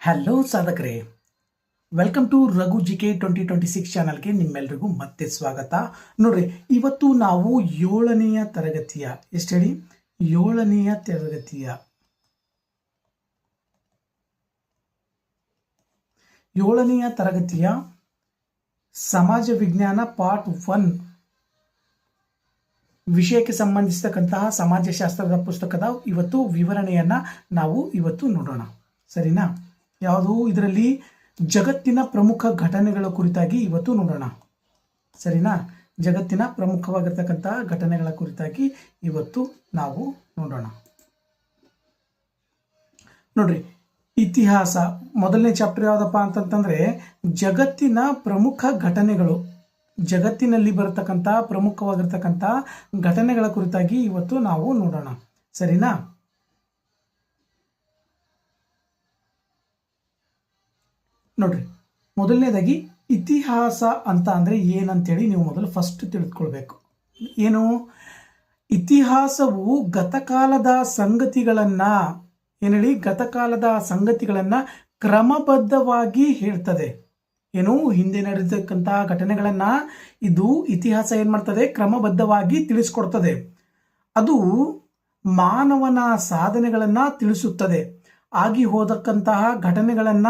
Hello ಸಾಧಕರೇ, welcome to Raghu GK 2026 ಚಾನಲ್ಗೆ ನಿಮ್ಮೆಲ್ರಿಗೂ ಮತ್ತೆ ಸ್ವಾಗತ. ನೋಡ್ರಿ, ಇವತ್ತು ನಾವು ಏಳನೆಯ ತರಗತಿಯ ಸಮಾಜ ವಿಜ್ಞಾನ ಪಾರ್ಟ್ 1 ವಿಷಯಕ್ಕೆ ಸಂಬಂಧಿಸಿದಂತಹ ಸಮಾಜಶಾಸ್ತ್ರದ ಪುಸ್ತಕದ ಇವತ್ತು ವಿವರಣೆಯನ್ನ ನಾವು ಇವತ್ತು ನೋಡೋಣ. ಸರಿನಾ? ಯಾವುದು ಇದರಲ್ಲಿ ಜಗತ್ತಿನ ಪ್ರಮುಖ ಘಟನೆಗಳ ಕುರಿತಾಗಿ ಇವತ್ತು ನೋಡೋಣ. ಸರಿನಾ? ಜಗತ್ತಿನ ಪ್ರಮುಖವಾಗಿರ್ತಕ್ಕಂತಹ ಘಟನೆಗಳ ಕುರಿತಾಗಿ ಇವತ್ತು ನಾವು ನೋಡೋಣ. ನೋಡ್ರಿ, ಇತಿಹಾಸ ಮೊದಲನೇ ಚಾಪ್ಟರ್ ಯಾವುದಪ್ಪ ಅಂತಂತಂದ್ರೆ ಜಗತ್ತಿನ ಪ್ರಮುಖ ಘಟನೆಗಳು, ಜಗತ್ತಿನಲ್ಲಿ ಬರತಕ್ಕಂಥ ಪ್ರಮುಖವಾಗಿರ್ತಕ್ಕಂಥ ಘಟನೆಗಳ ಕುರಿತಾಗಿ ಇವತ್ತು ನಾವು ನೋಡೋಣ. ಸರಿನಾ? ನೋಡ್ರಿ, ಮೊದಲನೇದಾಗಿ ಇತಿಹಾಸ ಅಂತ ಅಂದ್ರೆ ಏನಂತೇಳಿ ನೀವು ಮೊದಲು ಫಸ್ಟ್ ತಿಳಿದುಕೊಳ್ಬೇಕು. ಏನು? ಇತಿಹಾಸವು ಗತಕಾಲದ ಸಂಗತಿಗಳನ್ನ ಗತಕಾಲದ ಸಂಗತಿಗಳನ್ನ ಕ್ರಮಬದ್ಧವಾಗಿ ಹೇಳ್ತದೆ. ಏನು? ಹಿಂದೆ ನಡೆದಿರ್ತಕ್ಕಂತಹ ಘಟನೆಗಳನ್ನ ಇದು ಇತಿಹಾಸ ಏನ್ ಮಾಡ್ತದೆ? ಕ್ರಮಬದ್ಧವಾಗಿ ತಿಳಿಸ್ಕೊಡ್ತದೆ. ಅದು ಮಾನವನ ಸಾಧನೆಗಳನ್ನ ತಿಳಿಸುತ್ತದೆ. ಆಗಿ ಹೋದಕ್ಕಂತಹ ಘಟನೆಗಳನ್ನ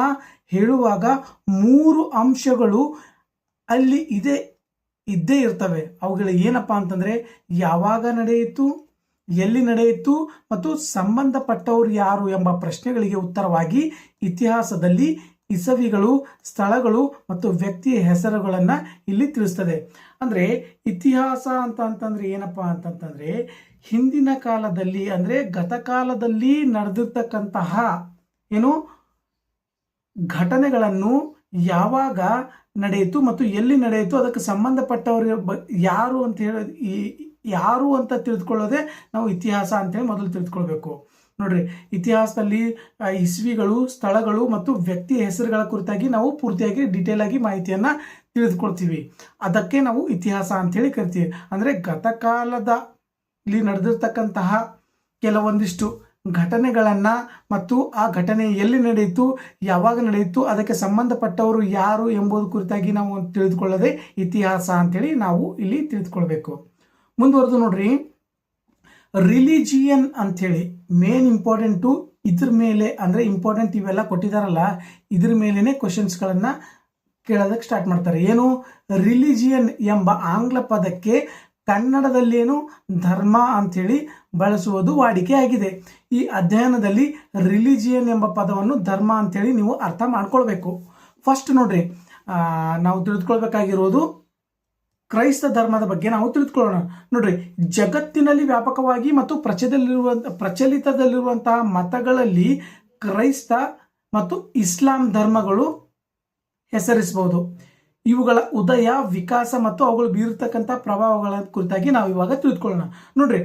ಹೇಳುವಾಗ 3 ಅಂಶಗಳು ಅಲ್ಲಿ ಇದ್ದೇ ಇರ್ತವೆ. ಅವುಗಳು ಏನಪ್ಪಾ ಅಂತಂದ್ರೆ ಯಾವಾಗ ನಡೆಯಿತು, ಎಲ್ಲಿ ನಡೆಯಿತು ಮತ್ತು ಸಂಬಂಧಪಟ್ಟವರು ಯಾರು ಎಂಬ ಪ್ರಶ್ನೆಗಳಿಗೆ ಉತ್ತರವಾಗಿ ಇತಿಹಾಸದಲ್ಲಿ ಇಸವಿಗಳು, ಸ್ಥಳಗಳು ಮತ್ತು ವ್ಯಕ್ತಿಯ ಹೆಸರುಗಳನ್ನ ಇಲ್ಲಿ ತಿಳಿಸ್ತದೆ. ಅಂದ್ರೆ ಇತಿಹಾಸ ಅಂತಂದ್ರೆ ಏನಪ್ಪಾ ಅಂತಂತಂದ್ರೆ ಹಿಂದಿನ ಕಾಲದಲ್ಲಿ ಅಂದ್ರೆ ಗತಕಾಲದಲ್ಲಿ ನಡೆದಿರ್ತಕ್ಕಂತಹ ಘಟನೆಗಳನ್ನು ಯಾವಾಗ ನಡೆಯಿತು ಮತ್ತು ಎಲ್ಲಿ ನಡೆಯಿತು ಅದಕ್ಕೆ ಸಂಬಂಧಪಟ್ಟವರು ಯಾರು ಅಂತ ತಿಳಿದುಕೊಳ್ಳೋದೇ ನಾವು ಇತಿಹಾಸ ಅಂತೇಳಿ ಮೊದಲು ತಿಳಿದುಕೊಳ್ಬೇಕು. ನೋಡ್ರಿ, ಇತಿಹಾಸದಲ್ಲಿ ಇಸ್ವಿಗಳು, ಸ್ಥಳಗಳು ಮತ್ತು ವ್ಯಕ್ತಿಯ ಹೆಸರುಗಳ ಕುರಿತಾಗಿ ನಾವು ಪೂರ್ತಿಯಾಗಿ ಡೀಟೇಲ್ ಆಗಿ ಮಾಹಿತಿಯನ್ನ ತಿಳಿದುಕೊಳ್ತೀವಿ. ಅದಕ್ಕೆ ನಾವು ಇತಿಹಾಸ ಅಂತೇಳಿ ಕರಿತೀವಿ. ಅಂದ್ರೆ ಗತಕಾಲದಲ್ಲಿ ನಡೆದಿರ್ತಕ್ಕಂತಹ ಕೆಲವೊಂದಿಷ್ಟು ಘಟನೆಗಳನ್ನ ಮತ್ತು ಆ ಘಟನೆ ಎಲ್ಲಿ ನಡೆಯಿತು, ಯಾವಾಗ ನಡೆಯಿತು, ಅದಕ್ಕೆ ಸಂಬಂಧಪಟ್ಟವರು ಯಾರು ಎಂಬುದು ಕುರಿತಾಗಿ ನಾವು ತಿಳಿದುಕೊಳ್ಳೋದೇ ಇತಿಹಾಸ ಅಂತೇಳಿ ನಾವು ಇಲ್ಲಿ ತಿಳಿದುಕೊಳ್ಬೇಕು. ಮುಂದುವರೆದು ನೋಡ್ರಿ, ರಿಲಿಜಿಯನ್ ಅಂಥೇಳಿ ಮೇನ್ ಇಂಪಾರ್ಟೆಂಟು ಇದ್ರ ಮೇಲೆ ಅಂದ್ರೆ ಇಂಪಾರ್ಟೆಂಟ್ ಇವೆಲ್ಲ ಕೊಟ್ಟಿದಾರಲ್ಲ ಇದ್ರ ಮೇಲೇನೆ ಕ್ವಶನ್ಸ್ಗಳನ್ನ ಕೇಳೋದಕ್ಕೆ ಸ್ಟಾರ್ಟ್ ಮಾಡ್ತಾರೆ. ಏನು? ರಿಲಿಜಿಯನ್ ಎಂಬ ಆಂಗ್ಲ ಪದಕ್ಕೆ ಕನ್ನಡದಲ್ಲೇನು ಧರ್ಮ ಅಂಥೇಳಿ ಬಳಸುವುದು ವಾಡಿಕೆ ಆಗಿದೆ. ಈ ಅಧ್ಯಯನದಲ್ಲಿ ರಿಲಿಜಿಯನ್ ಎಂಬ ಪದವನ್ನು ಧರ್ಮ ಅಂತೇಳಿ ನೀವು ಅರ್ಥ ಮಾಡ್ಕೊಳ್ಬೇಕು. ಫಸ್ಟ್ ನೋಡ್ರಿ, ನಾವು ತಿಳಿದುಕೊಳ್ಬೇಕಾಗಿರೋದು ಕ್ರೈಸ್ತ ಧರ್ಮದ ಬಗ್ಗೆ ನಾವು ತಿಳಿದುಕೊಳ್ಳೋಣ. ನೋಡ್ರಿ, ಜಗತ್ತಿನಲ್ಲಿ ವ್ಯಾಪಕವಾಗಿ ಮತ್ತು ಪ್ರಚಲಿತದಲ್ಲಿರುವಂತಹ ಮತಗಳಲ್ಲಿ ಕ್ರೈಸ್ತ ಮತ್ತು ಇಸ್ಲಾಂ ಧರ್ಮಗಳು ಹೆಸರಿಸಬಹುದು. ಇವುಗಳ ಉದಯ, ವಿಕಾಸ ಮತ್ತು ಅವುಗಳು ಬೀರತಕ್ಕಂಥ ಪ್ರಭಾವಗಳ ಕುರಿತಾಗಿ ನಾವು ಇವಾಗ ತಿಳಿದುಕೊಳ್ಳೋಣ. ನೋಡ್ರಿ,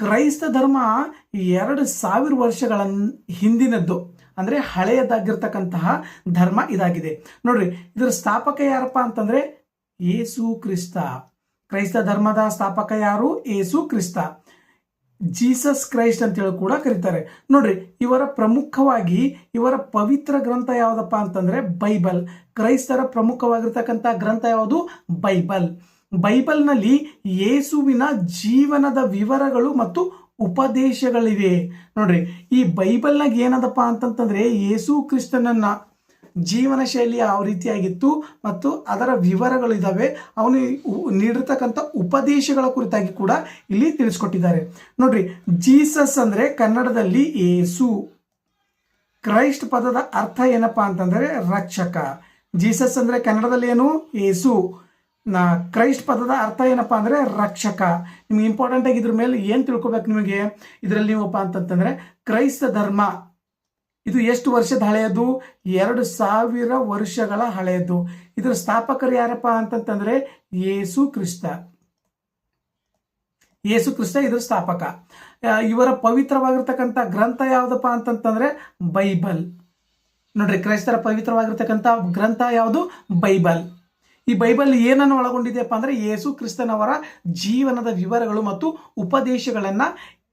ಕ್ರೈಸ್ತ ಧರ್ಮ 2000 ವರ್ಷಗಳ ಹಿಂದಿನದ್ದು ಅಂದ್ರೆ ಹಳೆಯದಾಗಿರ್ತಕ್ಕಂತಹ ಧರ್ಮ ಇದಾಗಿದೆ. ನೋಡ್ರಿ, ಇದರ ಸ್ಥಾಪಕ ಯಾರಪ್ಪ ಅಂತಂದ್ರೆ ಯೇಸು ಕ್ರಿಸ್ತ. ಕ್ರೈಸ್ತ ಧರ್ಮದ ಸ್ಥಾಪಕ ಯಾರು? ಯೇಸು ಕ್ರಿಸ್ತ, ಜೀಸಸ್ ಕ್ರೈಸ್ಟ್ ಅಂತೇಳಿ ಕೂಡ ಕರೀತಾರೆ. ನೋಡ್ರಿ, ಇವರ ಪವಿತ್ರ ಗ್ರಂಥ ಯಾವ್ದಪ್ಪ ಅಂತಂದ್ರೆ ಬೈಬಲ್. ಕ್ರೈಸ್ತರ ಪ್ರಮುಖವಾಗಿರ್ತಕ್ಕಂಥ ಗ್ರಂಥ ಯಾವುದು? ಬೈಬಲ್. ಬೈಬಲ್ನಲ್ಲಿ ಯೇಸುವಿನ ಜೀವನದ ವಿವರಗಳು ಮತ್ತು ಉಪದೇಶಗಳಿವೆ. ನೋಡ್ರಿ, ಈ ಬೈಬಲ್ನಾಗ ಏನದಪ್ಪ ಅಂತಂತಂದ್ರೆ ಯೇಸು ಕ್ರಿಸ್ತನನ್ನ ಜೀವನ ಶೈಲಿ ಯಾವ ರೀತಿಯಾಗಿತ್ತು ಮತ್ತು ಅದರ ವಿವರಗಳು ಇದಾವೆ, ಅವನು ನೀಡಿರ್ತಕ್ಕಂಥ ಉಪದೇಶಗಳ ಕುರಿತಾಗಿ ಕೂಡ ಇಲ್ಲಿ ತಿಳಿಸ್ಕೊಟ್ಟಿದ್ದಾರೆ. ನೋಡ್ರಿ, ಜೀಸಸ್ ಅಂದ್ರೆ ಕನ್ನಡದಲ್ಲಿ ಯೇಸು. ಕ್ರೈಸ್ಟ್ ಪದದ ಅರ್ಥ ಏನಪ್ಪಾ ಅಂತಂದ್ರೆ ರಕ್ಷಕ. ಜೀಸಸ್ ಅಂದ್ರೆ ಕನ್ನಡದಲ್ಲಿ ಏನು? ಯೇಸು. ಕ್ರೈಸ್ಟ್ ಪದದ ಅರ್ಥ ಏನಪ್ಪಾ ಅಂದ್ರೆ ರಕ್ಷಕ. ನಿಮ್ಗೆ ಇಂಪಾರ್ಟೆಂಟ್ ಆಗಿ ಇದ್ರ ಮೇಲೆ ಏನ್ ತಿಳ್ಕೊಬೇಕು ನಿಮಗೆ ಇದರಲ್ಲಿ ನೀವಪ್ಪ ಅಂತಂತಂದ್ರೆ ಕ್ರೈಸ್ತ ಧರ್ಮ ಇದು ಎಷ್ಟು ವರ್ಷದ ಹಳೆಯದು? 2000 ವರ್ಷಗಳ ಹಳೆಯದು. ಇದರ ಸ್ಥಾಪಕರು ಯಾರಪ್ಪ ಅಂತಂತಂದ್ರೆ ಯೇಸು ಕ್ರಿಸ್ತ. ಇದರ ಸ್ಥಾಪಕ. ಇವರ ಪವಿತ್ರವಾಗಿರ್ತಕ್ಕಂಥ ಗ್ರಂಥ ಯಾವ್ದಪ್ಪ ಅಂತಂತಂದ್ರೆ ಬೈಬಲ್. ನೋಡ್ರಿ, ಕ್ರೈಸ್ತರ ಪವಿತ್ರವಾಗಿರ್ತಕ್ಕಂಥ ಗ್ರಂಥ ಯಾವುದು? ಬೈಬಲ್. ಈ ಬೈಬಲ್ ಏನನ್ನು ಒಳಗೊಂಡಿದೆಯಪ್ಪ ಅಂದ್ರೆ ಯೇಸು ಕ್ರಿಸ್ತನವರ ಜೀವನದ ವಿವರಗಳು ಮತ್ತು ಉಪದೇಶಗಳನ್ನ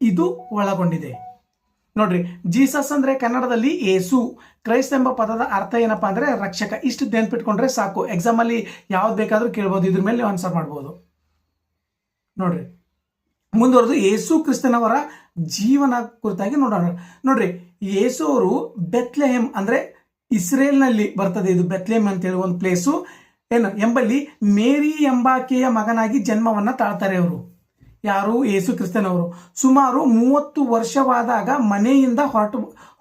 ಇದು ಒಳಗೊಂಡಿದೆ. ನೋಡ್ರಿ, ಜೀಸಸ್ ಅಂದ್ರೆ ಕನ್ನಡದಲ್ಲಿ ಏಸು, ಕ್ರೈಸ್ತ ಎಂಬ ಪದದ ಅರ್ಥ ಏನಪ್ಪಾ ಅಂದ್ರೆ ರಕ್ಷಕ. ಇಷ್ಟು ನೆನ್ಪಿಟ್ಕೊಂಡ್ರೆ ಸಾಕು. ಎಕ್ಸಾಮ್ ಅಲ್ಲಿ ಯಾವ್ದು ಬೇಕಾದ್ರೂ ಕೇಳ್ಬೋದು, ಇದ್ರ ಮೇಲೆ ನೀವು ಆನ್ಸರ್ ಮಾಡ್ಬೋದು. ನೋಡ್ರಿ, ಮುಂದುವರೆದು ಯೇಸು ಕ್ರಿಸ್ತನವರ ಜೀವನ ಕುರಿತಾಗಿ ನೋಡೋಣ. ನೋಡ್ರಿ, ಯೇಸು ಅವರು ಬೆತ್ಲೆಹೆಮ್ ಅಂದ್ರೆ ಇಸ್ರೇಲ್ನಲ್ಲಿ ಬರ್ತದೆ. ಇದು ಬೆತ್ಲೆಹೆಮ್ ಅಂತೇಳಿ ಒಂದು ಪ್ಲೇಸು ಎಂಬಲ್ಲಿ ಮೇರಿ ಎಂಬಾಕೆಯ ಮಗನಾಗಿ ಜನ್ಮವನ್ನ ತಾಳ್ತಾರೆ. ಅವರು ಯಾರು? ಯೇಸು ಕ್ರಿಸ್ತನವರು. ಸುಮಾರು 30 ವರ್ಷವಾದಾಗ ಮನೆಯಿಂದ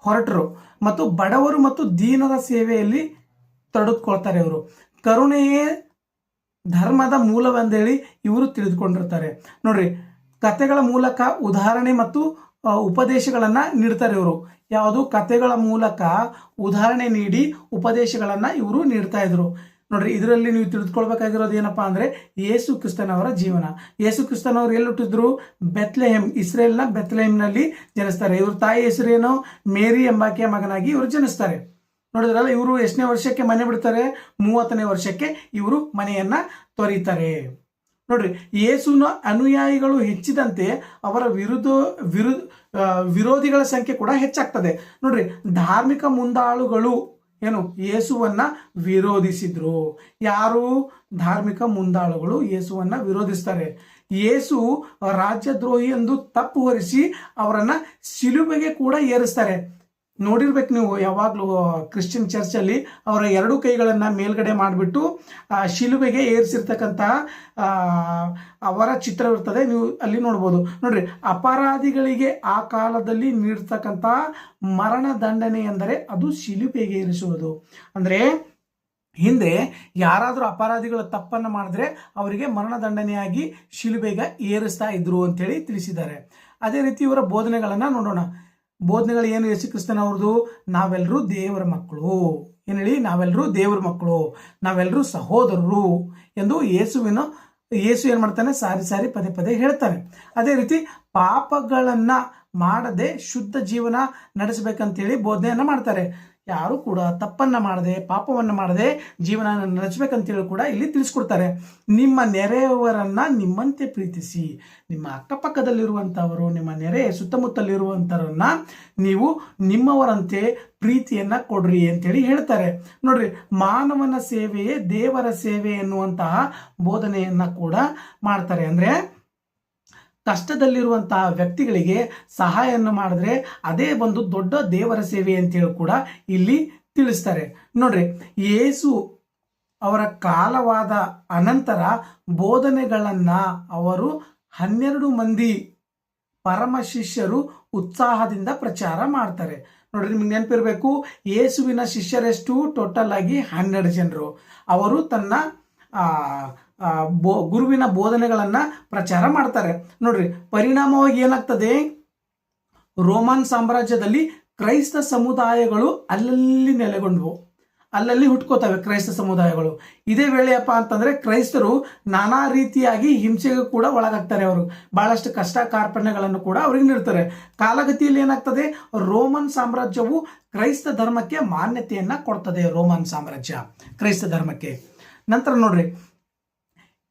ಹೊರಟರು ಮತ್ತು ಬಡವರು ಮತ್ತು ದೀನರ ಸೇವೆಯಲ್ಲಿ ತೊಡಗಿಕೊಳ್ತಾರೆ. ಅವರು ಕರುಣೆಯೇ ಧರ್ಮದ ಮೂಲವೆಂದೇಳಿ ಇವರು ತಿಳಿದುಕೊಂಡಿರ್ತಾರೆ. ನೋಡ್ರಿ, ಕಥೆಗಳ ಮೂಲಕ ಉದಾಹರಣೆ ಮತ್ತು ಉಪದೇಶಗಳನ್ನ ನೀಡ್ತಾರೆ ಇವರು. ಯಾವುದು? ಕಥೆಗಳ ಮೂಲಕ ಉದಾಹರಣೆ ನೀಡಿ ಉಪದೇಶಗಳನ್ನ ಇವರು ನೀಡ್ತಾ ಇದ್ರು. ನೋಡ್ರಿ, ಇದರಲ್ಲಿ ನೀವು ತಿಳಿದುಕೊಳ್ಬೇಕಾಗಿರೋದು ಏನಪ್ಪಾ ಅಂದ್ರೆ ಯೇಸು ಕ್ರಿಸ್ತನವರ ಜೀವನ. ಯೇಸು ಕ್ರಿಸ್ತನವರು ಎಲ್ಲಿ ಹುಟ್ಟಿದ್ರು? ಬೆತ್ಲೆಹೆಮ್, ಇಸ್ರೇಲ್ನ ಬೆತ್ಲೆಹೆಮ್ನಲ್ಲಿ ಜನಿಸ್ತಾರೆ. ಇವ್ರ ತಾಯಿ ಹೆಸರೇನು? ಮೇರಿ ಎಂಬಾಕೆಯ ಮಗನಾಗಿ ಇವರು ಜನಿಸ್ತಾರೆ. ನೋಡಿದ್ರಲ್ಲ, ಇವರು ಎಷ್ಟನೇ ವರ್ಷಕ್ಕೆ ಮನೆ ಬಿಡ್ತಾರೆ? 30ನೇ ವರ್ಷಕ್ಕೆ ಇವರು ಮನೆಯನ್ನ ತೊರೀತಾರೆ. ನೋಡ್ರಿ, ಯೇಸುನ ಅನುಯಾಯಿಗಳು ಹೆಚ್ಚಿದಂತೆ ಅವರ ವಿರೋಧಿಗಳ ಸಂಖ್ಯೆ ಕೂಡ ಹೆಚ್ಚಾಗ್ತದೆ. ನೋಡ್ರಿ, ಧಾರ್ಮಿಕ ಮುಂದಾಳುಗಳು ಯೇಸುವನ್ನ ವಿರೋಧಿಸಿದ್ರು. ಯಾರು? ಧಾರ್ಮಿಕ ಮುಂದಾಳುಗಳು ಯೇಸುವನ್ನ ವಿರೋಧಿಸ್ತಾರೆ. ಯೇಸು ರಾಜ್ಯದ್ರೋಹಿ ಎಂದು ತಪ್ಪು ಹೊರಿಸಿ ಅವರನ್ನ ಶಿಲುಬೆಗೆ ಕೂಡ ಏರಿಸ್ತಾರೆ. ನೋಡಿರ್ಬೇಕು ನೀವು, ಯಾವಾಗಲೂ ಕ್ರಿಶ್ಚಿಯನ್ ಚರ್ಚಲ್ಲಿ ಅವರ 2 ಕೈಗಳನ್ನ ಮೇಲ್ಗಡೆ ಮಾಡಿಬಿಟ್ಟು ಶಿಲುಬೆಗೆ ಏರಿಸಿರ್ತಕ್ಕಂತಹ ಅವರ ಚಿತ್ರವಿರ್ತದೆ, ನೀವು ಅಲ್ಲಿ ನೋಡ್ಬೋದು. ನೋಡ್ರಿ, ಅಪರಾಧಿಗಳಿಗೆ ಆ ಕಾಲದಲ್ಲಿ ನೀಡ್ತಕ್ಕಂತಹ ಮರಣ ದಂಡನೆ ಎಂದರೆ ಅದು ಶಿಲುಬೆಗೆ ಏರಿಸುವುದು. ಅಂದ್ರೆ ಹಿಂದೆ ಯಾರಾದರೂ ಅಪರಾಧಿಗಳ ತಪ್ಪನ್ನು ಮಾಡಿದ್ರೆ ಅವರಿಗೆ ಮರಣದಂಡನೆಯಾಗಿ ಶಿಲುಬೆಗೆ ಏರಿಸ್ತಾ ಇದ್ರು ಅಂತೇಳಿ ತಿಳಿಸಿದ್ದಾರೆ. ಅದೇ ರೀತಿ ಇವರ ಬೋಧನೆಗಳನ್ನ ನೋಡೋಣ. ಬೋಧನೆಗಳು ಏನು? ಯೇಸು ಕ್ರಿಸ್ತನವ್ರದ್ದು ನಾವೆಲ್ಲರೂ ದೇವರ ಮಕ್ಕಳು. ಏನ್ ಹೇಳಿ? ನಾವೆಲ್ಲರೂ ದೇವರ ಮಕ್ಕಳು, ನಾವೆಲ್ಲರೂ ಸಹೋದರರು ಎಂದು ಯೇಸು ಏನ್ ಮಾಡ್ತಾನೆ? ಸಾರಿ ಪದೇ ಪದೇ ಹೇಳ್ತಾನೆ. ಅದೇ ರೀತಿ ಪಾಪಗಳನ್ನ ಮಾಡದೆ ಶುದ್ಧ ಜೀವನ ನಡೆಸಬೇಕಂತೇಳಿ ಬೋಧನೆಯನ್ನ ಮಾಡ್ತಾರೆ. ಯಾರು ಕೂಡ ತಪ್ಪನ್ನ ಮಾಡದೆ ಪಾಪವನ್ನ ಮಾಡದೆ ಜೀವನ ನಡೆಸಬೇಕಂತೇಳಿ ಕೂಡ ಇಲ್ಲಿ ತಿಳಿಸ್ಕೊಡ್ತಾರೆ. ನಿಮ್ಮ ನೆರೆಯವರನ್ನ ನಿಮ್ಮಂತೆ ಪ್ರೀತಿಸಿ, ನಿಮ್ಮ ಅಕ್ಕಪಕ್ಕದಲ್ಲಿರುವಂತವರು, ನಿಮ್ಮ ನೆರೆ ಸುತ್ತಮುತ್ತಲಿರುವಂತರನ್ನ ನೀವು ನಿಮ್ಮವರಂತೆ ಪ್ರೀತಿಯನ್ನ ಕೊಡ್ರಿ ಅಂತೇಳಿ ಹೇಳ್ತಾರೆ. ನೋಡ್ರಿ, ಮಾನವನ ಸೇವೆಯೇ ದೇವರ ಸೇವೆ ಎನ್ನುವಂತಹ ಬೋಧನೆಯನ್ನ ಕೂಡ ಮಾಡ್ತಾರೆ. ಅಂದ್ರೆ ಕಷ್ಟದಲ್ಲಿರುವಂತಹ ವ್ಯಕ್ತಿಗಳಿಗೆ ಸಹಾಯವನ್ನು ಮಾಡಿದ್ರೆ ಅದೇ ಒಂದು ದೊಡ್ಡ ದೇವರ ಸೇವೆ ಅಂತೇಳಿ ಕೂಡ ಇಲ್ಲಿ ತಿಳಿಸ್ತಾರೆ. ನೋಡ್ರಿ, ಯೇಸು ಅವರ ಕಾಲವಾದ ಅನಂತರ ಬೋಧನೆಗಳನ್ನ ಅವರು 12 ಮಂದಿ ಪರಮ ಶಿಷ್ಯರು ಉತ್ಸಾಹದಿಂದ ಪ್ರಚಾರ ಮಾಡ್ತಾರೆ. ನೋಡ್ರಿ, ನಿಮ್ಗೆ ನೆನಪಿರ್ಬೇಕು, ಯೇಸುವಿನ ಶಿಷ್ಯರೆಷ್ಟು? ಟೋಟಲ್ ಆಗಿ 12 ಜನರು. ಅವರು ತನ್ನ ಗುರುವಿನ ಬೋಧನೆಗಳನ್ನ ಪ್ರಚಾರ ಮಾಡ್ತಾರೆ. ನೋಡ್ರಿ, ಪರಿಣಾಮವಾಗಿ ಏನಾಗ್ತದೆ? ರೋಮನ್ ಸಾಮ್ರಾಜ್ಯದಲ್ಲಿ ಕ್ರೈಸ್ತ ಸಮುದಾಯಗಳು ಅಲ್ಲಲ್ಲಿ ನೆಲೆಗೊಂಡವು, ಅಲ್ಲಲ್ಲಿ ಹುಟ್ಕೋತವೆ ಕ್ರೈಸ್ತ ಸಮುದಾಯಗಳು. ಇದೇ ವೇಳೆಯಪ್ಪ ಅಂತಂದ್ರೆ ಕ್ರೈಸ್ತರು ನಾನಾ ರೀತಿಯಾಗಿ ಹಿಂಸೆಗೂ ಕೂಡ ಒಳಗಾಗ್ತಾರೆ. ಅವರು ಬಹಳಷ್ಟು ಕಷ್ಟ ಕಾರ್ಪಣ್ಯಗಳನ್ನು ಕೂಡ ಅವ್ರಿಗೆ ನೀಡ್ತಾರೆ. ಕಾಲಗತಿಯಲ್ಲಿ ಏನಾಗ್ತದೆ? ರೋಮನ್ ಸಾಮ್ರಾಜ್ಯವು ಕ್ರೈಸ್ತ ಧರ್ಮಕ್ಕೆ ಮಾನ್ಯತೆಯನ್ನ ಕೊಡ್ತದೆ. ರೋಮನ್ ಸಾಮ್ರಾಜ್ಯ ಕ್ರೈಸ್ತ ಧರ್ಮಕ್ಕೆ. ನಂತರ ನೋಡ್ರಿ,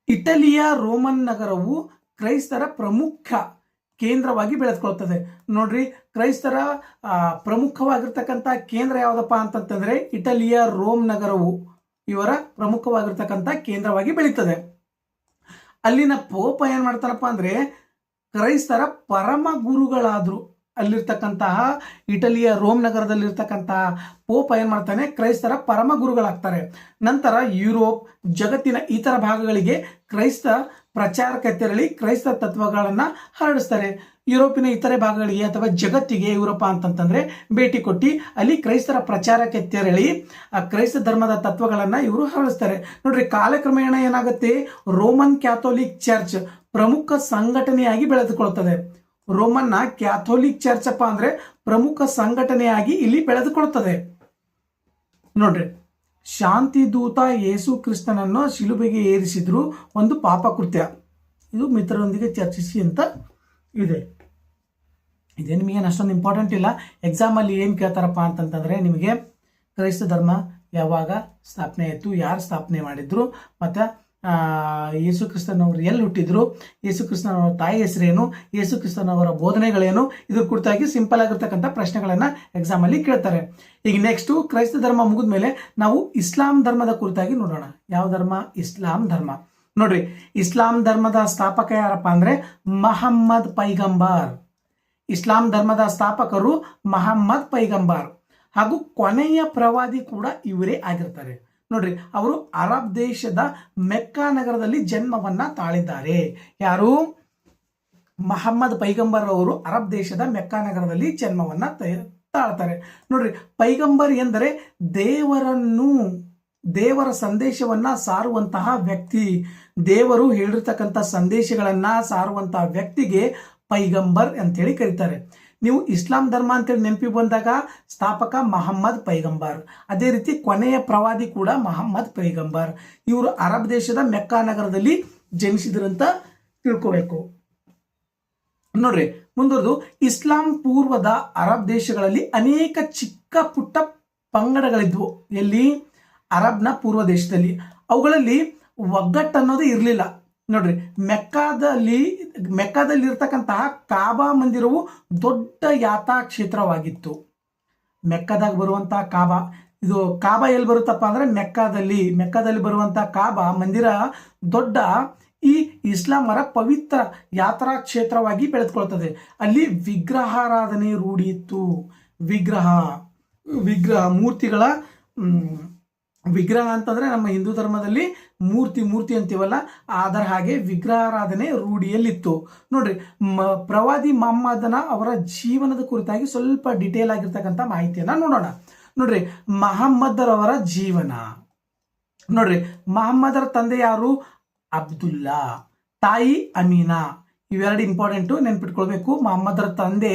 ಇಟಲಿಯ ರೋಮನ್ ನಗರವು ಕ್ರೈಸ್ತರ ಪ್ರಮುಖ ಕೇಂದ್ರವಾಗಿ ಬೆಳೆದುಕೊಳ್ತದೆ. ನೋಡ್ರಿ, ಕ್ರೈಸ್ತರ ಪ್ರಮುಖವಾಗಿರ್ತಕ್ಕಂಥ ಕೇಂದ್ರ ಯಾವುದಪ್ಪ ಅಂತಂತಂದ್ರೆ ಇಟಲಿಯ ರೋಮ್ ನಗರವು ಇವರ ಪ್ರಮುಖವಾಗಿರ್ತಕ್ಕಂಥ ಕೇಂದ್ರವಾಗಿ ಬೆಳೀತದೆ. ಅಲ್ಲಿನ ಪೋಪ ಏನ್ ಮಾಡ್ತಾರಪ್ಪ ಅಂದ್ರೆ ಕ್ರೈಸ್ತರ ಪರಮ ಗುರುಗಳಾದ್ರು. ಅಲ್ಲಿರ್ತಕ್ಕಂತಹ ಇಟಲಿಯ ರೋಮ್ ನಗರದಲ್ಲಿರ್ತಕ್ಕಂತಹ ಪೋಪ ಏನ್ ಮಾಡ್ತಾನೆ? ಕ್ರೈಸ್ತರ ಪರಮ ಗುರುಗಳಾಗ್ತಾರೆ. ನಂತರ ಯುರೋಪ್, ಜಗತ್ತಿನ ಇತರ ಭಾಗಗಳಿಗೆ ಕ್ರೈಸ್ತ ಪ್ರಚಾರಕ್ಕೆ ತೆರಳಿ ಕ್ರೈಸ್ತ ತತ್ವಗಳನ್ನ ಹರಡಿಸ್ತಾರೆ. ಯುರೋಪಿನ ಇತರೆ ಭಾಗಗಳಿಗೆ ಅಥವಾ ಜಗತ್ತಿಗೆ ಯುರೋಪ ಅಂತಂತಂದ್ರೆ ಭೇಟಿ ಕೊಟ್ಟು ಅಲ್ಲಿ ಕ್ರೈಸ್ತರ ಪ್ರಚಾರಕ್ಕೆ ತೆರಳಿ ಆ ಕ್ರೈಸ್ತ ಧರ್ಮದ ತತ್ವಗಳನ್ನ ಇವರು ಹರಡಿಸ್ತಾರೆ. ನೋಡ್ರಿ, ಕಾಲಕ್ರಮೇಣ ಏನಾಗುತ್ತೆ? ರೋಮನ್ ಕ್ಯಾಥೋಲಿಕ್ ಚರ್ಚ್ ಪ್ರಮುಖ ಸಂಘಟನೆಯಾಗಿ ಬೆಳೆದುಕೊಳ್ಳುತ್ತದೆ. ರೋಮನ್ನ ಕ್ಯಾಥೋಲಿಕ್ ಚರ್ಚ್ ಅಪ್ಪ ಅಂದ್ರೆ ಪ್ರಮುಖ ಸಂಘಟನೆಯಾಗಿ ಇಲ್ಲಿ ಬೆಳೆದುಕೊಳ್ಳುತ್ತದೆ. ನೋಡ್ರಿ, ಶಾಂತಿ ದೂತ ಯೇಸು ಕ್ರಿಸ್ತನನ್ನು ಶಿಲುಬೆಗೆ ಏರಿಸಿದ್ರು ಒಂದು ಪಾಪ ಕೃತ್ಯ. ಇದು ಮಿತ್ರರೊಂದಿಗೆ ಚರ್ಚಿಸಿ ಅಂತ ಇದೆ. ಇದೇ ನಿಮಗೇನು ಅಷ್ಟೊಂದು ಇಂಪಾರ್ಟೆಂಟ್ ಇಲ್ಲ. ಎಕ್ಸಾಮಲ್ಲಿ ಏನು ಕೇಳ್ತಾರಪ್ಪ ಅಂತಂತಂದ್ರೆ ನಿಮಗೆ ಕ್ರೈಸ್ತ ಧರ್ಮ ಯಾವಾಗ ಸ್ಥಾಪನೆ ಆಯಿತು, ಯಾರು ಸ್ಥಾಪನೆ ಮಾಡಿದ್ರು, ಮತ್ತು ಯೇಸು ಕ್ರಿಸ್ತನವರು ಎಲ್ಲಿ ಹುಟ್ಟಿದ್ರು, ಯೇಸು ಕ್ರಿಸ್ತನವರ ತಾಯಿ ಹೆಸರೇನು, ಯೇಸು ಕ್ರಿಸ್ತನವರ ಬೋಧನೆಗಳೇನು, ಇದ್ರ ಕುರಿತಾಗಿ ಸಿಂಪಲ್ ಆಗಿರ್ತಕ್ಕಂಥ ಪ್ರಶ್ನೆಗಳನ್ನು ಎಕ್ಸಾಮಲ್ಲಿ ಕೇಳ್ತಾರೆ. ಈಗ ನೆಕ್ಸ್ಟು ಕ್ರೈಸ್ತ ಧರ್ಮ ಮುಗಿದ ಮೇಲೆ ನಾವು ಇಸ್ಲಾಂ ಧರ್ಮದ ಕುರಿತಾಗಿ ನೋಡೋಣ. ಯಾವ ಧರ್ಮ? ಇಸ್ಲಾಂ ಧರ್ಮ. ನೋಡ್ರಿ, ಇಸ್ಲಾಂ ಧರ್ಮದ ಸ್ಥಾಪಕ ಯಾರಪ್ಪ ಅಂದ್ರೆ ಮಹಮ್ಮದ್ ಪೈಗಂಬರ್. ಇಸ್ಲಾಂ ಧರ್ಮದ ಸ್ಥಾಪಕರು ಮಹಮ್ಮದ್ ಪೈಗಂಬರ್ ಹಾಗೂ ಕೊನೆಯ ಪ್ರವಾದಿ ಕೂಡ ಇವರೇ ಆಗಿರ್ತಾರೆ. ನೋಡ್ರಿ, ಅವರು ಅರಬ್ ದೇಶದ ಮೆಕ್ಕಾ ನಗರದಲ್ಲಿ ಜನ್ಮವನ್ನ ತಾಳಿದ್ದಾರೆ. ಯಾರು? ಮಹಮ್ಮದ್ ಪೈಗಂಬರ್ ಅವರು ಅರಬ್ ದೇಶದ ಮೆಕ್ಕಾ ನಗರದಲ್ಲಿ ಜನ್ಮವನ್ನ ತಾಳ್ತಾರೆ. ನೋಡ್ರಿ, ಪೈಗಂಬರ್ ಎಂದರೆ ದೇವರ ಸಂದೇಶವನ್ನ ಸಾರುವಂತಹ ವ್ಯಕ್ತಿ. ದೇವರು ಹೇಳಿರ್ತಕ್ಕಂಥ ಸಂದೇಶಗಳನ್ನ ಸಾರುವಂತಹ ವ್ಯಕ್ತಿಗೆ ಪೈಗಂಬರ್ ಅಂತೇಳಿ ಕರೀತಾರೆ. ನೀವು ಇಸ್ಲಾಂ ಧರ್ಮ ಅಂತೇಳಿ ನೆನಪಿ ಬಂದಾಗ ಸ್ಥಾಪಕ ಮಹಮ್ಮದ್ ಪೈಗಂಬರ್, ಅದೇ ರೀತಿ ಕೊನೆಯ ಪ್ರವಾದಿ ಕೂಡ ಮಹಮ್ಮದ್ ಪೈಗಂಬರ್. ಇವರು ಅರಬ್ ದೇಶದ ಮೆಕ್ಕಾ ನಗರದಲ್ಲಿ ಜನಿಸಿದ್ರಂತ ತಿಳ್ಕೋಬೇಕು. ನೋಡ್ರಿ, ಮುಂದುವರೆದು ಇಸ್ಲಾಂ ಪೂರ್ವದ ಅರಬ್ ದೇಶಗಳಲ್ಲಿ ಅನೇಕ ಚಿಕ್ಕ ಪುಟ್ಟ ಪಂಗಡಗಳಿದ್ವು. ಎಲ್ಲಿ? ಅರಬ್ನ ಪೂರ್ವ ದೇಶದಲ್ಲಿ. ಅವುಗಳಲ್ಲಿ ಒಗ್ಗಟ್ಟು ಅನ್ನೋದು ಇರಲಿಲ್ಲ. ನೋಡ್ರಿ, ಮೆಕ್ಕಾದಲ್ಲಿ ಇರ್ತಕ್ಕಂತಹ ಕಾಬಾ ಮಂದಿರವು ದೊಡ್ಡ ಯಾತ್ರಾ ಕ್ಷೇತ್ರವಾಗಿತ್ತು. ಮೆಕ್ಕಾದಾಗ ಬರುವಂತಹ ಕಾಬಾ ಎಲ್ಲಿ ಬರುತ್ತಪ್ಪ ಅಂದ್ರೆ ಮೆಕ್ಕಾದಲ್ಲಿ ಬರುವಂತಹ ಕಾಬಾ ಮಂದಿರ ದೊಡ್ಡ ಈ ಇಸ್ಲಾಮರ ಪವಿತ್ರ ಯಾತ್ರಾ ಕ್ಷೇತ್ರವಾಗಿ ಬೆಳೆದುಕೊಳ್ತದೆ. ಅಲ್ಲಿ ವಿಗ್ರಹಾರಾಧನೆ ರೂಢಿ ಇತ್ತು. ವಿಗ್ರಹ ಮೂರ್ತಿಗಳ ವಿಗ್ರಹ ಅಂತಂದ್ರೆ ನಮ್ಮ ಹಿಂದೂ ಧರ್ಮದಲ್ಲಿ ಮೂರ್ತಿ ಅಂತೀವಲ್ಲ, ಅದರ ಹಾಗೆ ವಿಗ್ರಹಾರಾಧನೆ ರೂಢಿಯಲ್ಲಿತ್ತು. ನೋಡ್ರಿ, ಪ್ರವಾದಿ ಮಹಮ್ಮದನ ಅವರ ಜೀವನದ ಕುರಿತಾಗಿ ಸ್ವಲ್ಪ ಡಿಟೇಲ್ ಆಗಿರ್ತಕ್ಕಂಥ ಮಾಹಿತಿಯನ್ನ ನೋಡೋಣ. ನೋಡ್ರಿ, ಮಹಮ್ಮದರವರ ಜೀವನ. ನೋಡ್ರಿ, ಮಹಮ್ಮದರ ತಂದೆ ಯಾರು? ಅಬ್ದುಲ್ಲಾ. ತಾಯಿ ಅಮೀನಾ. ಇವೆರಡು ಇಂಪಾರ್ಟೆಂಟು, ನೆನ್ಪಿಟ್ಕೊಳ್ಬೇಕು. ಮಹಮ್ಮದರ ತಂದೆ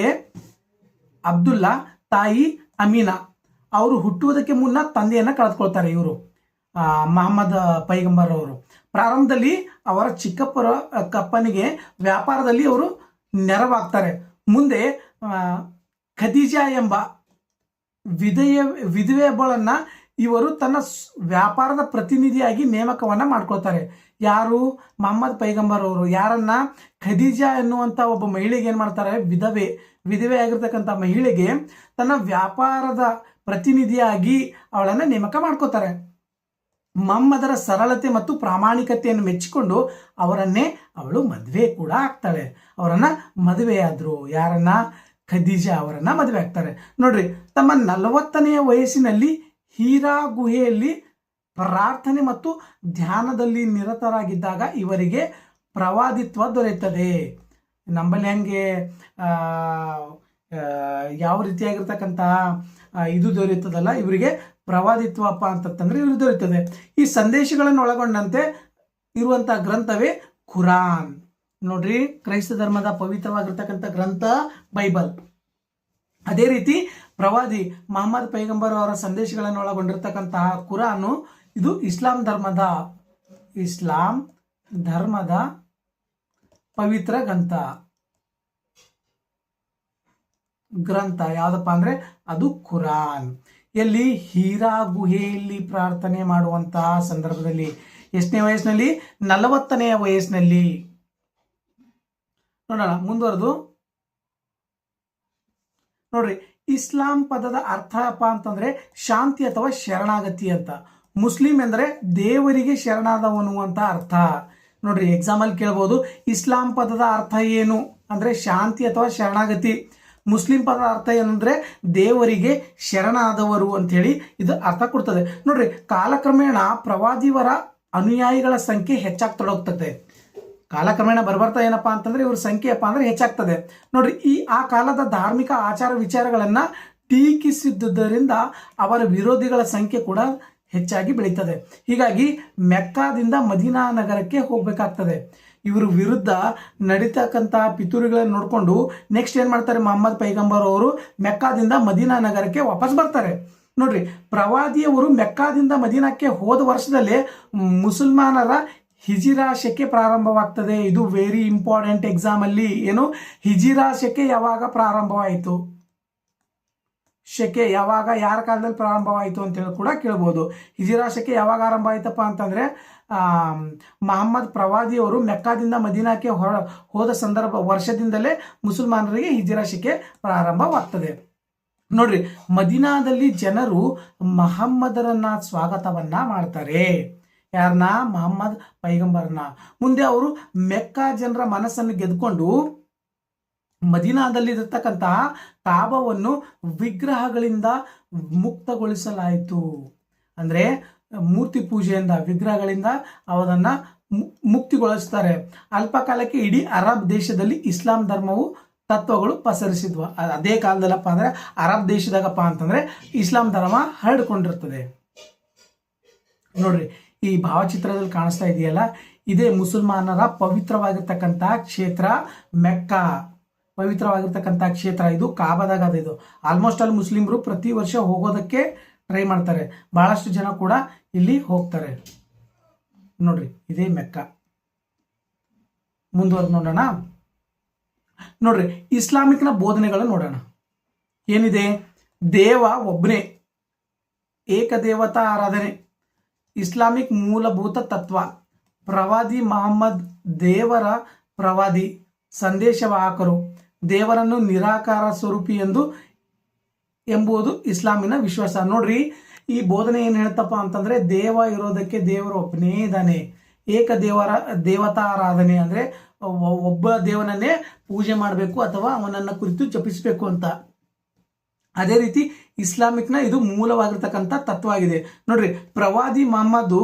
ಅಬ್ದುಲ್ಲಾ, ತಾಯಿ ಅಮೀನಾ. ಅವರು ಹುಟ್ಟುವುದಕ್ಕೆ ಮುನ್ನ ತಂದೆಯನ್ನ ಕಳೆದುಕೊಳ್ತಾರೆ. ಇವರು ಮಹಮ್ಮದ್ ಪೈಗಂಬರ್ ಅವರು ಪ್ರಾರಂಭದಲ್ಲಿ ಅವರ ಕಪ್ಪನಿಗೆ ವ್ಯಾಪಾರದಲ್ಲಿ ಅವರು ನೆರವಾಗ್ತಾರೆ. ಮುಂದೆ ಖದೀಜಾ ಎಂಬ ವಿಧವೆಯೊಬ್ಬಳನ್ನ ಇವರು ತನ್ನ ವ್ಯಾಪಾರದ ಪ್ರತಿನಿಧಿಯಾಗಿ ನೇಮಕವನ್ನ ಮಾಡ್ಕೊಳ್ತಾರೆ. ಯಾರು? ಮಹಮ್ಮದ್ ಪೈಗಂಬರ್ ಅವರು ಯಾರನ್ನ? ಖದೀಜಾ ಎನ್ನುವಂತ ಒಬ್ಬ ಮಹಿಳೆಗೆ ಏನ್ ಮಾಡ್ತಾರೆ? ವಿಧವೆ ಆಗಿರ್ತಕ್ಕಂಥ ಮಹಿಳೆಗೆ ತನ್ನ ವ್ಯಾಪಾರದ ಪ್ರತಿನಿಧಿಯಾಗಿ ಅವಳನ್ನ ನೇಮಕ ಮಾಡ್ಕೋತಾರೆ. ಮಹಮ್ಮದರ ಸರಳತೆ ಮತ್ತು ಪ್ರಾಮಾಣಿಕತೆಯನ್ನು ಮೆಚ್ಚಿಕೊಂಡು ಅವಳು ಮದುವೆ ಕೂಡ ಆಗ್ತಾಳೆ. ಅವರನ್ನ ಮದುವೆಯಾದ್ರು. ಯಾರನ್ನ? ಖದೀಜಾ ಅವರನ್ನ ಮದುವೆ ಆಗ್ತಾರೆ. ನೋಡ್ರಿ, ತಮ್ಮ 40ನೇ ವಯಸ್ಸಿನಲ್ಲಿ ಹೀರಾ ಗುಹೆಯಲ್ಲಿ ಪ್ರಾರ್ಥನೆ ಮತ್ತು ಧ್ಯಾನದಲ್ಲಿ ನಿರತರಾಗಿದ್ದಾಗ ಇವರಿಗೆ ಪ್ರವಾದಿತ್ವ ದೊರೆಯುತ್ತದೆ. ನಮ್ಮಲ್ಲಿ ಹೆಂಗೆ ಯಾವ ರೀತಿಯಾಗಿರ್ತಕ್ಕಂತಹ ಇದು ದೊರೆಯುತ್ತದಲ್ಲ, ಇವರಿಗೆ ಪ್ರವಾದಿತ್ವಪ್ಪ ಅಂತಂದ್ರೆ ಇವ್ರಿಗೆ ದೊರೆಯುತ್ತದೆ. ಈ ಸಂದೇಶಗಳನ್ನು ಒಳಗೊಂಡಂತೆ ಇರುವಂತಹ ಗ್ರಂಥವೇ ಖುರಾನ್. ನೋಡ್ರಿ, ಕ್ರೈಸ್ತ ಧರ್ಮದ ಪವಿತ್ರವಾಗಿರ್ತಕ್ಕಂಥ ಗ್ರಂಥ ಬೈಬಲ್. ಅದೇ ರೀತಿ ಪ್ರವಾದಿ ಮಹಮ್ಮದ್ ಪೈಗಂಬರ್ ಅವರ ಸಂದೇಶಗಳನ್ನು ಒಳಗೊಂಡಿರ್ತಕ್ಕಂತಹ ಕುರಾನು ಇದು ಇಸ್ಲಾಂ ಧರ್ಮದ ಪವಿತ್ರ ಗ್ರಂಥ ಯಾವ್ದಪ್ಪ ಅಂದ್ರೆ ಅದು ಖುರಾನ್. ಎಲ್ಲಿ? ಹೀರಾ ಗುಹೆಯಲ್ಲಿ ಪ್ರಾರ್ಥನೆ ಮಾಡುವಂತಹ ಸಂದರ್ಭದಲ್ಲಿ. ಎಷ್ಟನೇ ವಯಸ್ಸಿನಲ್ಲಿ? 40ನೆಯ ವಯಸ್ಸಿನಲ್ಲಿ. ನೋಡೋಣ ಮುಂದುವರೆದು. ನೋಡ್ರಿ, ಇಸ್ಲಾಂ ಪದದ ಅರ್ಥ ಅಪ್ಪ ಅಂತಂದ್ರೆ ಶಾಂತಿ ಅಥವಾ ಶರಣಾಗತಿ ಅಂತ. ಮುಸ್ಲಿಂ ಎಂದ್ರೆ ದೇವರಿಗೆ ಶರಣಾದವನು ಅಂತ ಅರ್ಥ. ನೋಡ್ರಿ, ಎಕ್ಸಾಂಪಲ್ ಕೇಳಬಹುದು, ಇಸ್ಲಾಂ ಪದದ ಅರ್ಥ ಏನು ಅಂದ್ರೆ ಶಾಂತಿ ಅಥವಾ ಶರಣಾಗತಿ. ಮುಸ್ಲಿಂ ಪದದ ಅರ್ಥ ಏನಂದ್ರೆ ದೇವರಿಗೆ ಶರಣಾದವರು ಅಂತ ಹೇಳಿ ಇದು ಅರ್ಥ ಕೊಡ್ತದೆ. ನೋಡ್ರಿ, ಕಾಲಕ್ರಮೇಣ ಪ್ರವಾದಿವರ ಅನುಯಾಯಿಗಳ ಸಂಖ್ಯೆ ಹೆಚ್ಚಾಗ್ತೊಡಗ್ತದೆ. ಕಾಲಕ್ರಮೇಣ ಬರ್ತಾ ಏನಪ್ಪಾ ಅಂತಂದ್ರೆ ಇವ್ರ ಸಂಖ್ಯೆ ಅಂದ್ರೆ ಹೆಚ್ಚಾಗ್ತದೆ. ನೋಡ್ರಿ, ಆ ಕಾಲದ ಧಾರ್ಮಿಕ ಆಚಾರ ವಿಚಾರಗಳನ್ನ ಟೀಕಿಸಿದ್ದರಿಂದ ಅವರ ವಿರೋಧಿಗಳ ಸಂಖ್ಯೆ ಕೂಡ ಹೆಚ್ಚಾಗಿ ಬೆಳೀತದೆ. ಹೀಗಾಗಿ ಮೆಕ್ಕಾದಿಂದ ಮದೀನಾ ನಗರಕ್ಕೆ ಹೋಗ್ಬೇಕಾಗ್ತದೆ. ಇವರು ವಿರುದ್ಧ ನಡೀತಕ್ಕಂತಹ ಪಿತೂರಿಗಳನ್ನು ನೋಡಿಕೊಂಡು ನೆಕ್ಸ್ಟ್ ಏನ್ ಮಾಡ್ತಾರೆ? ಮಹಮ್ಮದ್ ಪೈಗಂಬರ್ ಅವರು ಮೆಕ್ಕಾದಿಂದ ಮದೀನಾ ನಗರಕ್ಕೆ ವಾಪಸ್ ಬರ್ತಾರೆ. ನೋಡ್ರಿ, ಪ್ರವಾದಿಯವರು ಮೆಕ್ಕಾದಿಂದ ಮದೀನಾಕ್ಕೆ ಹೋದ ವರ್ಷದಲ್ಲೇ ಮುಸಲ್ಮಾನರ ಹಿಜಿರಾ ಶಕೆ ಪ್ರಾರಂಭವಾಗ್ತದೆ. ಇದು ವೆರಿ ಇಂಪಾರ್ಟೆಂಟ್ ಎಕ್ಸಾಮ್ ಅಲ್ಲಿ. ಏನು? ಹಿಜಿರಾ ಶಕೆ ಯಾವಾಗ ಪ್ರಾರಂಭವಾಯಿತು? ಶಕೆ ಯಾವಾಗ ಯಾರ ಕಾಲದಲ್ಲಿ ಪ್ರಾರಂಭವಾಯಿತು ಅಂತೇಳಿ ಕೂಡ ಕೇಳ್ಬೋದು. ಹಿಜಿರಾ ಶಕೆ ಯಾವಾಗ ಆರಂಭ ಆಯ್ತಪ್ಪ ಅಂತಂದರೆ ಮಹಮ್ಮದ್ ಪ್ರವಾದಿಯವರು ಮೆಕ್ಕಾದಿಂದ ಮದೀನಾಕ್ಕೆ ಹೋದ ವರ್ಷದಿಂದಲೇ ಮುಸಲ್ಮಾನರಿಗೆ ಹಿಜಿರಾ ಶಕೆ ಪ್ರಾರಂಭವಾಗ್ತದೆ. ನೋಡ್ರಿ, ಮದೀನಾದಲ್ಲಿ ಜನರು ಮಹಮ್ಮದರನ್ನ ಸ್ವಾಗತವನ್ನ ಮಾಡ್ತಾರೆ. ಯಾರನ್ನ? ಮಹಮ್ಮದ್ ಪೈಗಂಬರ್ನ. ಮುಂದೆ ಅವರು ಮೆಕ್ಕಾ ಜನರ ಮನಸ್ಸನ್ನು ಗೆದ್ಕೊಂಡು ಮದೀನಾದಲ್ಲಿ ಇರತಕ್ಕಂತಹ ಕಾಬವನ್ನು ವಿಗ್ರಹಗಳಿಂದ ಮುಕ್ತಗೊಳಿಸಲಾಯಿತು. ಅಂದ್ರೆ ಮೂರ್ತಿ ಪೂಜೆಯಿಂದ, ವಿಗ್ರಹಗಳಿಂದ ಅವರನ್ನ ಮುಕ್ತಿಗೊಳಿಸ್ತಾರೆ. ಅಲ್ಪ ಕಾಲಕ್ಕೆ ಇಡೀ ಅರಬ್ ದೇಶದಲ್ಲಿ ಇಸ್ಲಾಂ ಧರ್ಮವು ತತ್ವಗಳು ಪಸರಿಸಿದ್ವು. ಅದೇ ಕಾಲದಲ್ಲಪ್ಪ ಅಂದ್ರೆ ಅರಬ್ ದೇಶದಾಗಪ್ಪ ಅಂತಂದ್ರೆ ಇಸ್ಲಾಂ ಧರ್ಮ ಹರಡ್ಕೊಂಡಿರ್ತದೆ. ನೋಡ್ರಿ, ಈ ಭಾವಚಿತ್ರದಲ್ಲಿ ಕಾಣಿಸ್ತಾ ಇದೆಯಲ್ಲ, ಇದೇ ಮುಸಲ್ಮಾನರ ಪವಿತ್ರವಾಗಿರ್ತಕ್ಕಂತಹ ಕ್ಷೇತ್ರ ಮೆಕ್ಕಾ. ಪವಿತ್ರವಾಗಿರ್ತಕ್ಕಂಥ ಕ್ಷೇತ್ರ ಇದು. ಕಾಬಾದಾಗ ಅದ ಇದು. ಆಲ್ಮೋಸ್ಟ್ ಆಲ್ ಮುಸ್ಲಿಮರು ಪ್ರತಿ ವರ್ಷ ಹೋಗೋದಕ್ಕೆ ಟ್ರೈ ಮಾಡ್ತಾರೆ. ಬಹಳಷ್ಟು ಜನ ಕೂಡ ಇಲ್ಲಿ ಹೋಗ್ತಾರೆ. ನೋಡ್ರಿ, ಇದೇ ಮೆಕ್ಕಾ. ಮುಂದುವರೆದು ನೋಡೋಣ. ನೋಡ್ರಿ, ಇಸ್ಲಾಮಿಕ್ನ ಬೋಧನೆಗಳು ನೋಡೋಣ. ಏನಿದೆ? ದೇವ ಒಬ್ಬನೇ, ಏಕದೇವತಾ ಆರಾಧನೆ, ಇಸ್ಲಾಮಿಕ್ ಮೂಲಭೂತ ತತ್ವ, ಪ್ರವಾದಿ ಮಹಮ್ಮದ್ ದೇವರ ಪ್ರವಾದಿ, ಸಂದೇಶವಾಹಕರು, ದೇವರನ್ನು ನಿರಾಕಾರ ಸ್ವರೂಪಿ ಎಂಬುದು ಇಸ್ಲಾಮಿನ ವಿಶ್ವಾಸ. ನೋಡ್ರಿ, ಈ ಬೋಧನೆ ಏನು ಹೇಳ್ತಪ್ಪ ಅಂತಂದ್ರೆ ದೇವ ಇರೋದಕ್ಕೆ ದೇವರು ಒಬ್ಬನೇ ಇದ್ದಾನೆ. ದೇವತಾ ಆರಾಧನೆ ಅಂದ್ರೆ ಒಬ್ಬ ದೇವನನ್ನೇ ಪೂಜೆ ಮಾಡಬೇಕು ಅಥವಾ ಅವನನ್ನ ಕುರಿತು ಜಪಿಸಬೇಕು ಅಂತ. ಅದೇ ರೀತಿ ಇಸ್ಲಾಮಿಕ್ನ ಇದು ಮೂಲವಾಗಿರ್ತಕ್ಕಂಥ ತತ್ವ ಆಗಿದೆ. ನೋಡ್ರಿ, ಪ್ರವಾದಿ ಮಹಮ್ಮದ್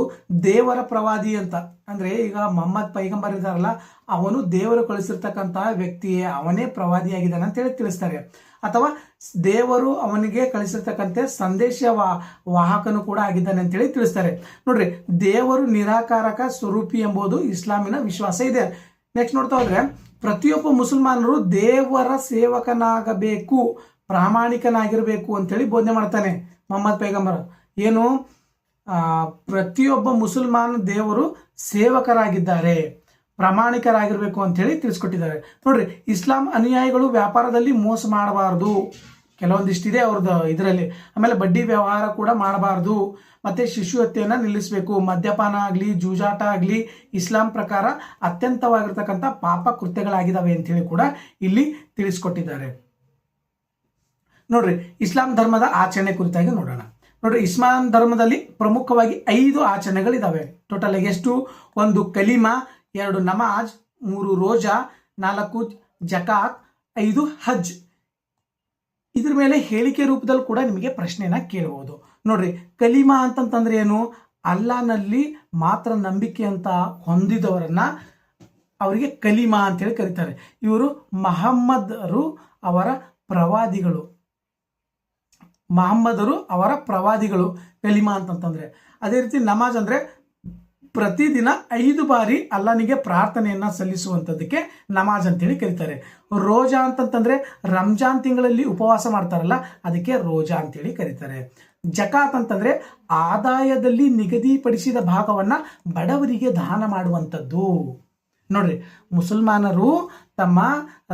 ದೇವರ ಪ್ರವಾದಿ ಅಂತ ಅಂದ್ರೆ, ಈಗ ಮಹಮ್ಮದ್ ಪೈಗಂಬರ್ ಇದ್ದಾರಲ್ಲ, ಅವನು ದೇವರು ಕಳಿಸಿರ್ತಕ್ಕಂತಹ ವ್ಯಕ್ತಿಯೇ, ಅವನೇ ಪ್ರವಾದಿಯಾಗಿದ್ದಾನೆ ಅಂತ ಹೇಳಿ ತಿಳಿಸ್ತಾರೆ. ಅಥವಾ ದೇವರು ಅವನಿಗೆ ಕಳಿಸಿರ್ತಕ್ಕಂಥ ಸಂದೇಶ ವಾಹಕನು ಕೂಡ ಆಗಿದ್ದಾನೆ ಅಂತೇಳಿ ತಿಳಿಸ್ತಾರೆ. ನೋಡ್ರಿ, ದೇವರು ನಿರಾಕಾರಕ ಸ್ವರೂಪಿ ಎಂಬುದು ಇಸ್ಲಾಮಿನ ವಿಶ್ವಾಸ ಇದೆ. ನೆಕ್ಸ್ಟ್ ನೋಡ್ತಾ ಹೋದ್ರೆ, ಪ್ರತಿಯೊಬ್ಬ ಮುಸಲ್ಮಾನರು ದೇವರ ಸೇವಕನಾಗಬೇಕು, ಪ್ರಾಮಾಣಿಕನಾಗಿರಬೇಕು ಅಂತೇಳಿ ಬೋಧನೆ ಮಾಡ್ತಾನೆ ಮೊಹಮ್ಮದ್ ಪೈಗಂಬರ್. ಏನು? ಪ್ರತಿಯೊಬ್ಬ ಮುಸಲ್ಮಾನ ದೇವರು ಸೇವಕರಾಗಿದ್ದಾರೆ, ಪ್ರಾಮಾಣಿಕರಾಗಿರ್ಬೇಕು ಅಂತೇಳಿ ತಿಳಿಸ್ಕೊಟ್ಟಿದ್ದಾರೆ. ನೋಡ್ರಿ, ಇಸ್ಲಾಂ ಅನುಯಾಯಿಗಳು ವ್ಯಾಪಾರದಲ್ಲಿ ಮೋಸ ಮಾಡಬಾರ್ದು, ಕೆಲವೊಂದಿಷ್ಟಿದೆ ಅವ್ರದ್ದು ಇದರಲ್ಲಿ. ಆಮೇಲೆ ಬಡ್ಡಿ ವ್ಯವಹಾರ ಕೂಡ ಮಾಡಬಾರ್ದು, ಮತ್ತೆ ಶಿಶು ಹತ್ಯೆಯನ್ನು ನಿಲ್ಲಿಸಬೇಕು, ಮದ್ಯಪಾನ ಆಗಲಿ ಜೂಜಾಟ ಆಗಲಿ ಇಸ್ಲಾಂ ಪ್ರಕಾರ ಅತ್ಯಂತವಾಗಿರ್ತಕ್ಕಂಥ ಪಾಪ ಕೃತ್ಯಗಳಾಗಿದ್ದಾವೆ ಅಂತೇಳಿ ಕೂಡ ಇಲ್ಲಿ ತಿಳಿಸ್ಕೊಟ್ಟಿದ್ದಾರೆ. ನೋಡ್ರಿ, ಇಸ್ಲಾಂ ಧರ್ಮದ ಆಚರಣೆ ಕುರಿತಾಗಿ ನೋಡೋಣ. ನೋಡ್ರಿ, ಇಸ್ಲಾಂ ಧರ್ಮದಲ್ಲಿ ಪ್ರಮುಖವಾಗಿ 5 ಆಚರಣೆಗಳಿದಾವೆ. ಟೋಟಲ್ ಎಷ್ಟು? 1 ಕಲಿಮಾ, 2 ನಮಾಜ್, 3 ರೋಜಾ, 4 ಜಕಾತ್, 5 ಹಜ್. ಇದ್ರ ಮೇಲೆ ಹೇಳಿಕೆ ರೂಪದಲ್ಲಿ ಕೂಡ ನಿಮಗೆ ಪ್ರಶ್ನೆನ ಕೇಳಬಹುದು. ನೋಡ್ರಿ, ಕಲಿಮಾ ಅಂತಂತಂದ್ರೆ ಏನು? ಅಲ್ಲಾನಲ್ಲಿ ಮಾತ್ರ ನಂಬಿಕೆ ಅಂತ ಹೊಂದಿದವರನ್ನ ಅವರಿಗೆ ಕಲಿಮಾ ಅಂತೇಳಿ ಕರೀತಾರೆ. ಇವರು ಮಹಮ್ಮದರು ಅವರ ಪ್ರವಾದಿಗಳು. ಕಲಿಮಾ ಅಂತಂತಂದ್ರೆ. ಅದೇ ರೀತಿ ನಮಾಜ್ ಅಂದ್ರೆ ಪ್ರತಿದಿನ 5 ಬಾರಿ ಅಲ್ಲಾನಿಗೆ ಪ್ರಾರ್ಥನೆಯನ್ನ ಸಲ್ಲಿಸುವಂಥದ್ದಕ್ಕೆ ನಮಾಜ್ ಅಂತೇಳಿ ಕರೀತಾರೆ. ರೋಜಾ ಅಂತಂತಂದ್ರೆ ರಂಜಾನ್ ತಿಂಗಳಲ್ಲಿ ಉಪವಾಸ ಮಾಡ್ತಾರಲ್ಲ, ಅದಕ್ಕೆ ರೋಜಾ ಅಂತೇಳಿ ಕರೀತಾರೆ. ಜಕಾತ್ ಅಂತಂದ್ರೆ ಆದಾಯದಲ್ಲಿ ನಿಗದಿಪಡಿಸಿದ ಭಾಗವನ್ನ ಬಡವರಿಗೆ ದಾನ ಮಾಡುವಂಥದ್ದು. ನೋಡ್ರಿ, ಮುಸಲ್ಮಾನರು ತಮ್ಮ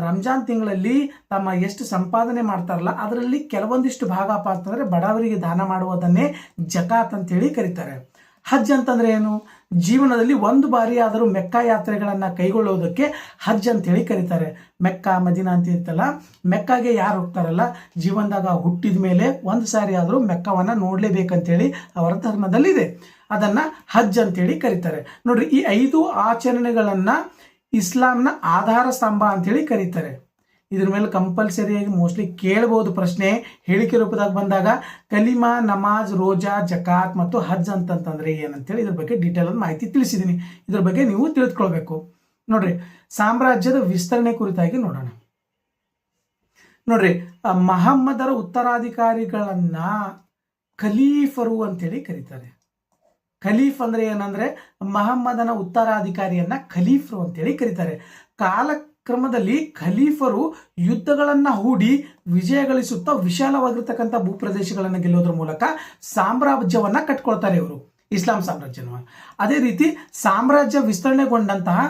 ರಂಜಾನ್ ತಿಂಗಳಲ್ಲಿ ತಮ್ಮ ಎಷ್ಟು ಸಂಪಾದನೆ ಮಾಡ್ತಾರಲ್ಲ, ಅದರಲ್ಲಿ ಕೆಲವೊಂದಿಷ್ಟು ಭಾಗಪ್ಪ ಅಂತಂದ್ರೆ ಬಡವರಿಗೆ ದಾನ ಮಾಡುವುದನ್ನೇ ಜಕಾತ್ ಅಂತೇಳಿ ಕರೀತಾರೆ. ಹಜ್ ಅಂತಂದ್ರೆ ಏನು? ಜೀವನದಲ್ಲಿ 1 ಬಾರಿ ಆದರೂ ಮೆಕ್ಕಾ ಯಾತ್ರೆಗಳನ್ನ ಕೈಗೊಳ್ಳುವುದಕ್ಕೆ ಹಜ್ ಅಂತೇಳಿ ಕರೀತಾರೆ. ಮೆಕ್ಕಾ ಮದೀನಾ ಅಂತ ಇರ್ತಲ್ಲ, ಮೆಕ್ಕಾಗೆ ಯಾರು ಹೋಗ್ತಾರಲ್ಲ, ಜೀವನದಾಗ ಹುಟ್ಟಿದ ಮೇಲೆ 1 ಸಾರಿ ಆದರೂ ಮೆಕ್ಕವನ್ನ ನೋಡ್ಲೇಬೇಕಂತೇಳಿ ಅವರ ಧರ್ಮದಲ್ಲಿದೆ. ಅದನ್ನ ಹಜ್ ಅಂತೇಳಿ ಕರೀತಾರೆ. ನೋಡ್ರಿ, ಈ 5 ಆಚರಣೆಗಳನ್ನ ಇಸ್ಲಾಂನ ಆಧಾರ ಸ್ತಂಭ ಅಂತೇಳಿ ಕರೀತಾರೆ. ಇದ್ರ ಮೇಲೆ ಕಂಪಲ್ಸರಿಯಾಗಿ ಮೋಸ್ಟ್ಲಿ ಕೇಳಬಹುದು ಪ್ರಶ್ನೆ ಹೇಳಿಕೆ ರೂಪದಾಗ ಬಂದಾಗ. ಕಲಿಮಾ, ನಮಾಜ್, ರೋಜಾ, ಜಕಾತ್ ಮತ್ತು ಹಜ್ ಅಂತಂತಂದ್ರೆ ಏನಂತೇಳಿ ಇದ್ರ ಬಗ್ಗೆ ಡೀಟೇಲ್ ಮಾಹಿತಿ ತಿಳಿಸಿದ್ದೀನಿ. ಇದ್ರ ಬಗ್ಗೆ ನೀವು ತಿಳಿದುಕೊಳ್ಬೇಕು. ನೋಡ್ರಿ, ಸಾಮ್ರಾಜ್ಯದ ವಿಸ್ತರಣೆ ಕುರಿತಾಗಿ ನೋಡೋಣ. ನೋಡ್ರಿ, ಮಹಮ್ಮದರ ಉತ್ತರಾಧಿಕಾರಿಗಳನ್ನ ಖಲೀಫರು ಅಂತೇಳಿ ಕರೀತಾರೆ. ಖಲೀಫ್ ಅಂದ್ರೆ ಏನಂದ್ರೆ ಮಹಮ್ಮದನ ಉತ್ತರಾಧಿಕಾರಿಯನ್ನ ಖಲೀಫರು ಅಂತೇಳಿ ಕರೀತಾರೆ. ಕಾಲಕ್ರಮದಲ್ಲಿ ಖಲೀಫರು ಯುದ್ಧಗಳನ್ನ ಹೂಡಿ ವಿಜಯ ಗಳಿಸುತ್ತಾ ವಿಶಾಲವಾಗಿರ್ತಕ್ಕಂಥ ಭೂಪ್ರದೇಶಗಳನ್ನು ಗೆಲ್ಲೋದ್ರ ಮೂಲಕ ಸಾಮ್ರಾಜ್ಯವನ್ನ ಕಟ್ಕೊಳ್ತಾರೆ ಇವರು, ಇಸ್ಲಾಂ ಸಾಮ್ರಾಜ್ಯನ. ಅದೇ ರೀತಿ ಸಾಮ್ರಾಜ್ಯ ವಿಸ್ತರಣೆಗೊಂಡಂತಹ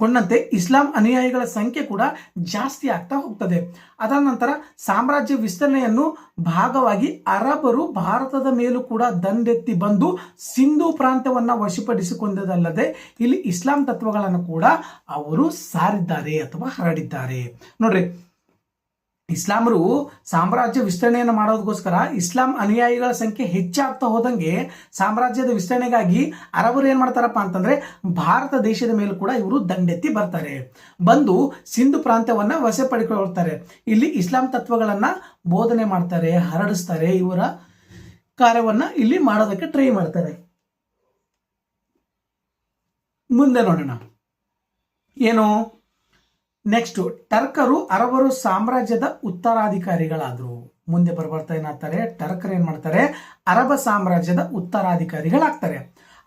ಕೊಂಡಂತೆ ಇಸ್ಲಾಂ ಅನುಯಾಯಿಗಳ ಸಂಖ್ಯೆ ಕೂಡ ಜಾಸ್ತಿ ಆಗ್ತಾ ಹೋಗ್ತದೆ. ಅದಾದ ನಂತರ ಸಾಮ್ರಾಜ್ಯ ವಿಸ್ತರಣೆಯನ್ನು ಭಾಗವಾಗಿ ಅರಬರು ಭಾರತದ ಮೇಲೂ ಕೂಡ ದಂಡೆತ್ತಿ ಬಂದು ಸಿಂಧೂ ಪ್ರಾಂತ್ಯವನ್ನ ವಶಪಡಿಸಿಕೊಂಡದಲ್ಲದೆ ಇಲ್ಲಿ ಇಸ್ಲಾಂ ತತ್ವಗಳನ್ನು ಕೂಡ ಅವರು ಸಾರಿದ್ದಾರೆ ಅಥವಾ ಹರಡಿದ್ದಾರೆ. ನೋಡ್ರಿ, ಇಸ್ಲಾಮರು ಸಾಮ್ರಾಜ್ಯ ವಿಸ್ತರಣೆಯನ್ನು ಮಾಡೋದಕ್ಕೋಸ್ಕರ ಇಸ್ಲಾಂ ಅನುಯಾಯಿಗಳ ಸಂಖ್ಯೆ ಹೆಚ್ಚಾಗ್ತಾ ಹೋದಂಗೆ ಸಾಮ್ರಾಜ್ಯದ ವಿಸ್ತರಣೆಗಾಗಿ ಅರಬರು ಏನ್ ಮಾಡ್ತಾರಪ್ಪ ಅಂತಂದ್ರೆ ಭಾರತ ದೇಶದ ಮೇಲೂ ಕೂಡ ಇವರು ದಂಡೆತ್ತಿ ಬರ್ತಾರೆ, ಬಂದು ಸಿಂಧು ಪ್ರಾಂತ್ಯವನ್ನ ವಶಪಡಿಕೊಳ್ತಾರೆ. ಇಲ್ಲಿ ಇಸ್ಲಾಂ ತತ್ವಗಳನ್ನ ಬೋಧನೆ ಮಾಡ್ತಾರೆ, ಹರಡಿಸ್ತಾರೆ, ಇವರ ಕಾರ್ಯವನ್ನ ಇಲ್ಲಿ ಮಾಡೋದಕ್ಕೆ ಟ್ರೈ ಮಾಡ್ತಾರೆ. ಮುಂದೆ ನೋಡೋಣ ಏನು ನೆಕ್ಸ್ಟ್. ಟರ್ಕರು ಅರಬರು ಸಾಮ್ರಾಜ್ಯದ ಉತ್ತರಾಧಿಕಾರಿಗಳಾದ್ರು. ಮುಂದೆ ಬರ್ತಾ ಏನಾಗ್ತಾರೆ, ಟರ್ಕರ್ ಏನ್ ಮಾಡ್ತಾರೆ, ಅರಬ ಸಾಮ್ರಾಜ್ಯದ ಉತ್ತರಾಧಿಕಾರಿಗಳಾಗ್ತಾರೆ.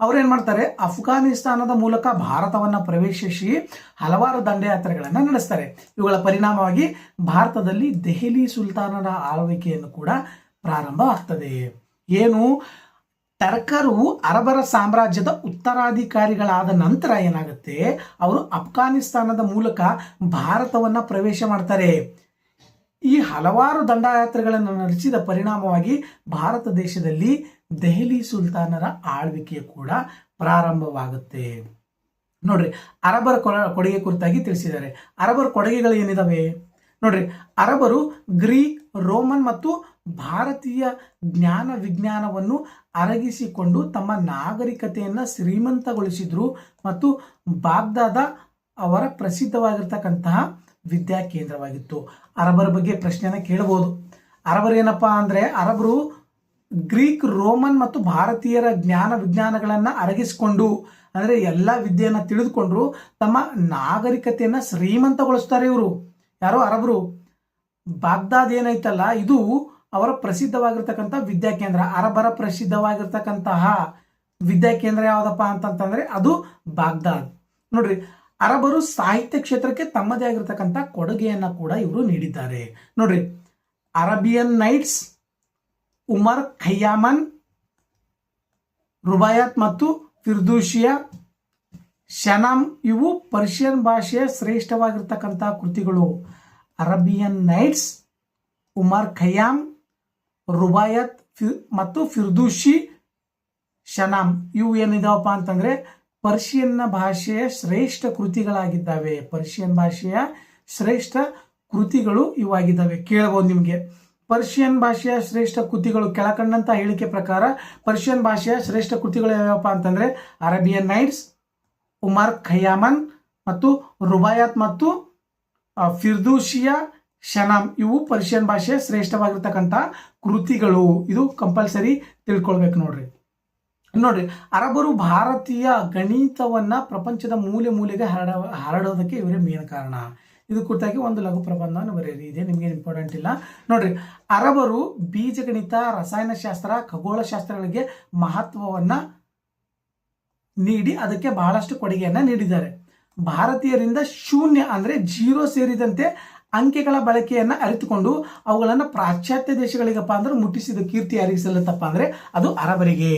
ಅವ್ರೇನ್ ಮಾಡ್ತಾರೆ, ಅಫ್ಘಾನಿಸ್ತಾನದ ಮೂಲಕ ಭಾರತವನ್ನ ಪ್ರವೇಶಿಸಿ ಹಲವಾರು ದಂಡಯಾತ್ರೆಗಳನ್ನ ನಡೆಸ್ತಾರೆ. ಇವುಗಳ ಪರಿಣಾಮವಾಗಿ ಭಾರತದಲ್ಲಿ ದೆಹಲಿ ಸುಲ್ತಾನರ ಆಳ್ವಿಕೆಯನ್ನು ಕೂಡ ಪ್ರಾರಂಭ ಆಗ್ತದೆ. ಏನು, ಟರ್ಕರು ಅರಬರ ಸಾಮ್ರಾಜ್ಯದ ಉತ್ತರಾಧಿಕಾರಿಗಳಾದ ನಂತರ ಏನಾಗುತ್ತೆ, ಅವರು ಅಫ್ಘಾನಿಸ್ತಾನದ ಮೂಲಕ ಭಾರತವನ್ನ ಪ್ರವೇಶ ಮಾಡ್ತಾರೆ. ಈ ಹಲವಾರು ದಂಡಯಾತ್ರೆಗಳನ್ನು ನಡೆಸಿದ ಪರಿಣಾಮವಾಗಿ ಭಾರತ ದೇಶದಲ್ಲಿ ದೆಹಲಿ ಸುಲ್ತಾನರ ಆಳ್ವಿಕೆ ಕೂಡ ಪ್ರಾರಂಭವಾಗುತ್ತೆ. ನೋಡ್ರಿ, ಅರಬರ ಕೊಡುಗೆ ಕುರಿತಾಗಿ ತಿಳಿಸಿದ್ದಾರೆ. ಅರಬರ ಕೊಡುಗೆಗಳು ಏನಿದಾವೆ ನೋಡ್ರಿ, ಅರಬರು ಗ್ರೀಕ್, ರೋಮನ್ ಮತ್ತು ಭಾರತೀಯ ಜ್ಞಾನ ವಿಜ್ಞಾನವನ್ನು ಅರಗಿಸಿಕೊಂಡು ತಮ್ಮ ನಾಗರಿಕತೆಯನ್ನ ಶ್ರೀಮಂತಗೊಳಿಸಿದ್ರು ಮತ್ತು ಬಾಗ್ದಾದ ಅವರ ಪ್ರಸಿದ್ಧವಾಗಿರ್ತಕ್ಕಂತಹ ವಿದ್ಯಾ ಕೇಂದ್ರವಾಗಿತ್ತು. ಅರಬರ ಬಗ್ಗೆ ಪ್ರಶ್ನೆಯನ್ನ ಕೇಳಬಹುದು. ಅರಬರು ಏನಪ್ಪಾ ಅಂದ್ರೆ, ಅರಬರು ಗ್ರೀಕ್, ರೋಮನ್ ಮತ್ತು ಭಾರತೀಯರ ಜ್ಞಾನ ವಿಜ್ಞಾನಗಳನ್ನ ಅರಗಿಸಿಕೊಂಡು ಅಂದ್ರೆ ಎಲ್ಲ ವಿದ್ಯೆಯನ್ನ ತಿಳಿದುಕೊಂಡ್ರು, ತಮ್ಮ ನಾಗರಿಕತೆಯನ್ನ ಶ್ರೀಮಂತಗೊಳಿಸ್ತಾರೆ. ಇವರು ಯಾರೋ ಅರಬರು. ಬಾಗ್ದಾದ್ ಏನೈತಲ್ಲ, ಇದು ಅವರ ಪ್ರಸಿದ್ಧವಾಗಿರ್ತಕ್ಕಂಥ ವಿದ್ಯಾಕೇಂದ್ರ. ಅರಬರ ಪ್ರಸಿದ್ಧವಾಗಿರ್ತಕ್ಕಂತಹ ವಿದ್ಯಾಕೇಂದ್ರ ಯಾವ್ದಪ್ಪ ಅಂತಂತಂದ್ರೆ ಅದು ಬಾಗ್ದಾದ್. ನೋಡ್ರಿ, ಅರಬರು ಸಾಹಿತ್ಯ ಕ್ಷೇತ್ರಕ್ಕೆ ತಮ್ಮದೇ ಆಗಿರ್ತಕ್ಕಂಥ ಕೊಡುಗೆಯನ್ನ ಕೂಡ ಇವರು ನೀಡಿದ್ದಾರೆ. ನೋಡ್ರಿ, ಅರಬಿಯನ್ ನೈಟ್ಸ್, ಉಮರ್ ಖಯ್ಯಾಮನ್, ರುಬಾಯತ್ ಮತ್ತು ಫಿರ್ದೂಷಿಯಾ, ಶನಾಮ್ ಇವು ಪರ್ಷಿಯನ್ ಭಾಷೆಯ ಶ್ರೇಷ್ಠವಾಗಿರ್ತಕ್ಕಂಥ ಕೃತಿಗಳು. ಅರಬಿಯನ್ ನೈಟ್ಸ್, ಉಮರ್ ಖಯ್ಯಾಮ್, ರುಬಾಯತ್ ಮತ್ತು ಫಿರ್ದೂಷಿ, ಶನಾಮ್ ಇವು ಏನಿದಾವಪ್ಪ ಅಂತಂದ್ರೆ ಪರ್ಷಿಯನ್ ಭಾಷೆಯ ಶ್ರೇಷ್ಠ ಕೃತಿಗಳಾಗಿದ್ದಾವೆ. ಪರ್ಷಿಯನ್ ಭಾಷೆಯ ಶ್ರೇಷ್ಠ ಕೃತಿಗಳು ಇವಾಗಿದ್ದಾವೆ. ಕೇಳಬಹುದು ನಿಮಗೆ, ಪರ್ಷಿಯನ್ ಭಾಷೆಯ ಶ್ರೇಷ್ಠ ಕೃತಿಗಳು ಕೆಳಕಂಡಂತ ಹೇಳಿಕೆ ಪ್ರಕಾರ ಪರ್ಷಿಯನ್ ಭಾಷೆಯ ಶ್ರೇಷ್ಠ ಕೃತಿಗಳು ಯಾವ್ಯಾವಪ್ಪ ಅಂತಂದ್ರೆ ಅರಬಿಯನ್ ನೈಟ್ಸ್, ಉಮರ್ ಖಯ್ಯಾಮನ್ ಮತ್ತು ರುಬಾಯತ್ ಮತ್ತು ಫಿರ್ದೂಷಿಯಾ, ಶನಾಮ್ ಇವು ಪರ್ಷಿಯನ್ ಭಾಷೆಯ ಶ್ರೇಷ್ಠವಾಗಿರ್ತಕ್ಕಂಥ ಕೃತಿಗಳು. ಇದು ಕಂಪಲ್ಸರಿ ತಿಳ್ಕೊಳ್ಬೇಕು. ನೋಡ್ರಿ, ಅರಬರು ಭಾರತೀಯ ಗಣಿತವನ್ನ ಪ್ರಪಂಚದ ಮೂಲೆ ಮೂಲೆಗೆ ಹರಡೋದಕ್ಕೆ ಇವರೇ ಮೇನ್ ಕಾರಣ. ಇದು ಕುರಿತಾಗಿ ಒಂದು ಲಘು ಪ್ರಬಂಧವನ್ನು ಬರೆಯಿರಿ, ಇದೆ ನಿಮ್ಗೆ ಇಂಪಾರ್ಟೆಂಟ್ ಇಲ್ಲ. ನೋಡ್ರಿ, ಅರಬರು ಬೀಜಗಣಿತ, ರಸಾಯನಶಾಸ್ತ್ರ, ಖಗೋಳಶಾಸ್ತ್ರಗಳಿಗೆ ಮಹತ್ವವನ್ನ ನೀಡಿ ಅದಕ್ಕೆ ಬಹಳಷ್ಟು ಕೊಡುಗೆಯನ್ನ ನೀಡಿದ್ದಾರೆ. ಭಾರತೀಯರಿಂದ ಶೂನ್ಯ ಅಂದ್ರೆ 0 ಸೇರಿದಂತೆ ಅಂಕೆಗಳ ಬಳಕೆಯನ್ನ ಅರಿತುಕೊಂಡು ಅವುಗಳನ್ನು ಪಾಶ್ಚಾತ್ಯ ದೇಶಗಳಿಗಪ್ಪ ಅಂದ್ರೆ ಮುಟ್ಟಿಸಿದ ಕೀರ್ತಿ ಯಾರಿಗೆ ಸಲ್ಲತ್ತಪ್ಪ ಅಂದ್ರೆ ಅದು ಅರಬರಿಗೆ.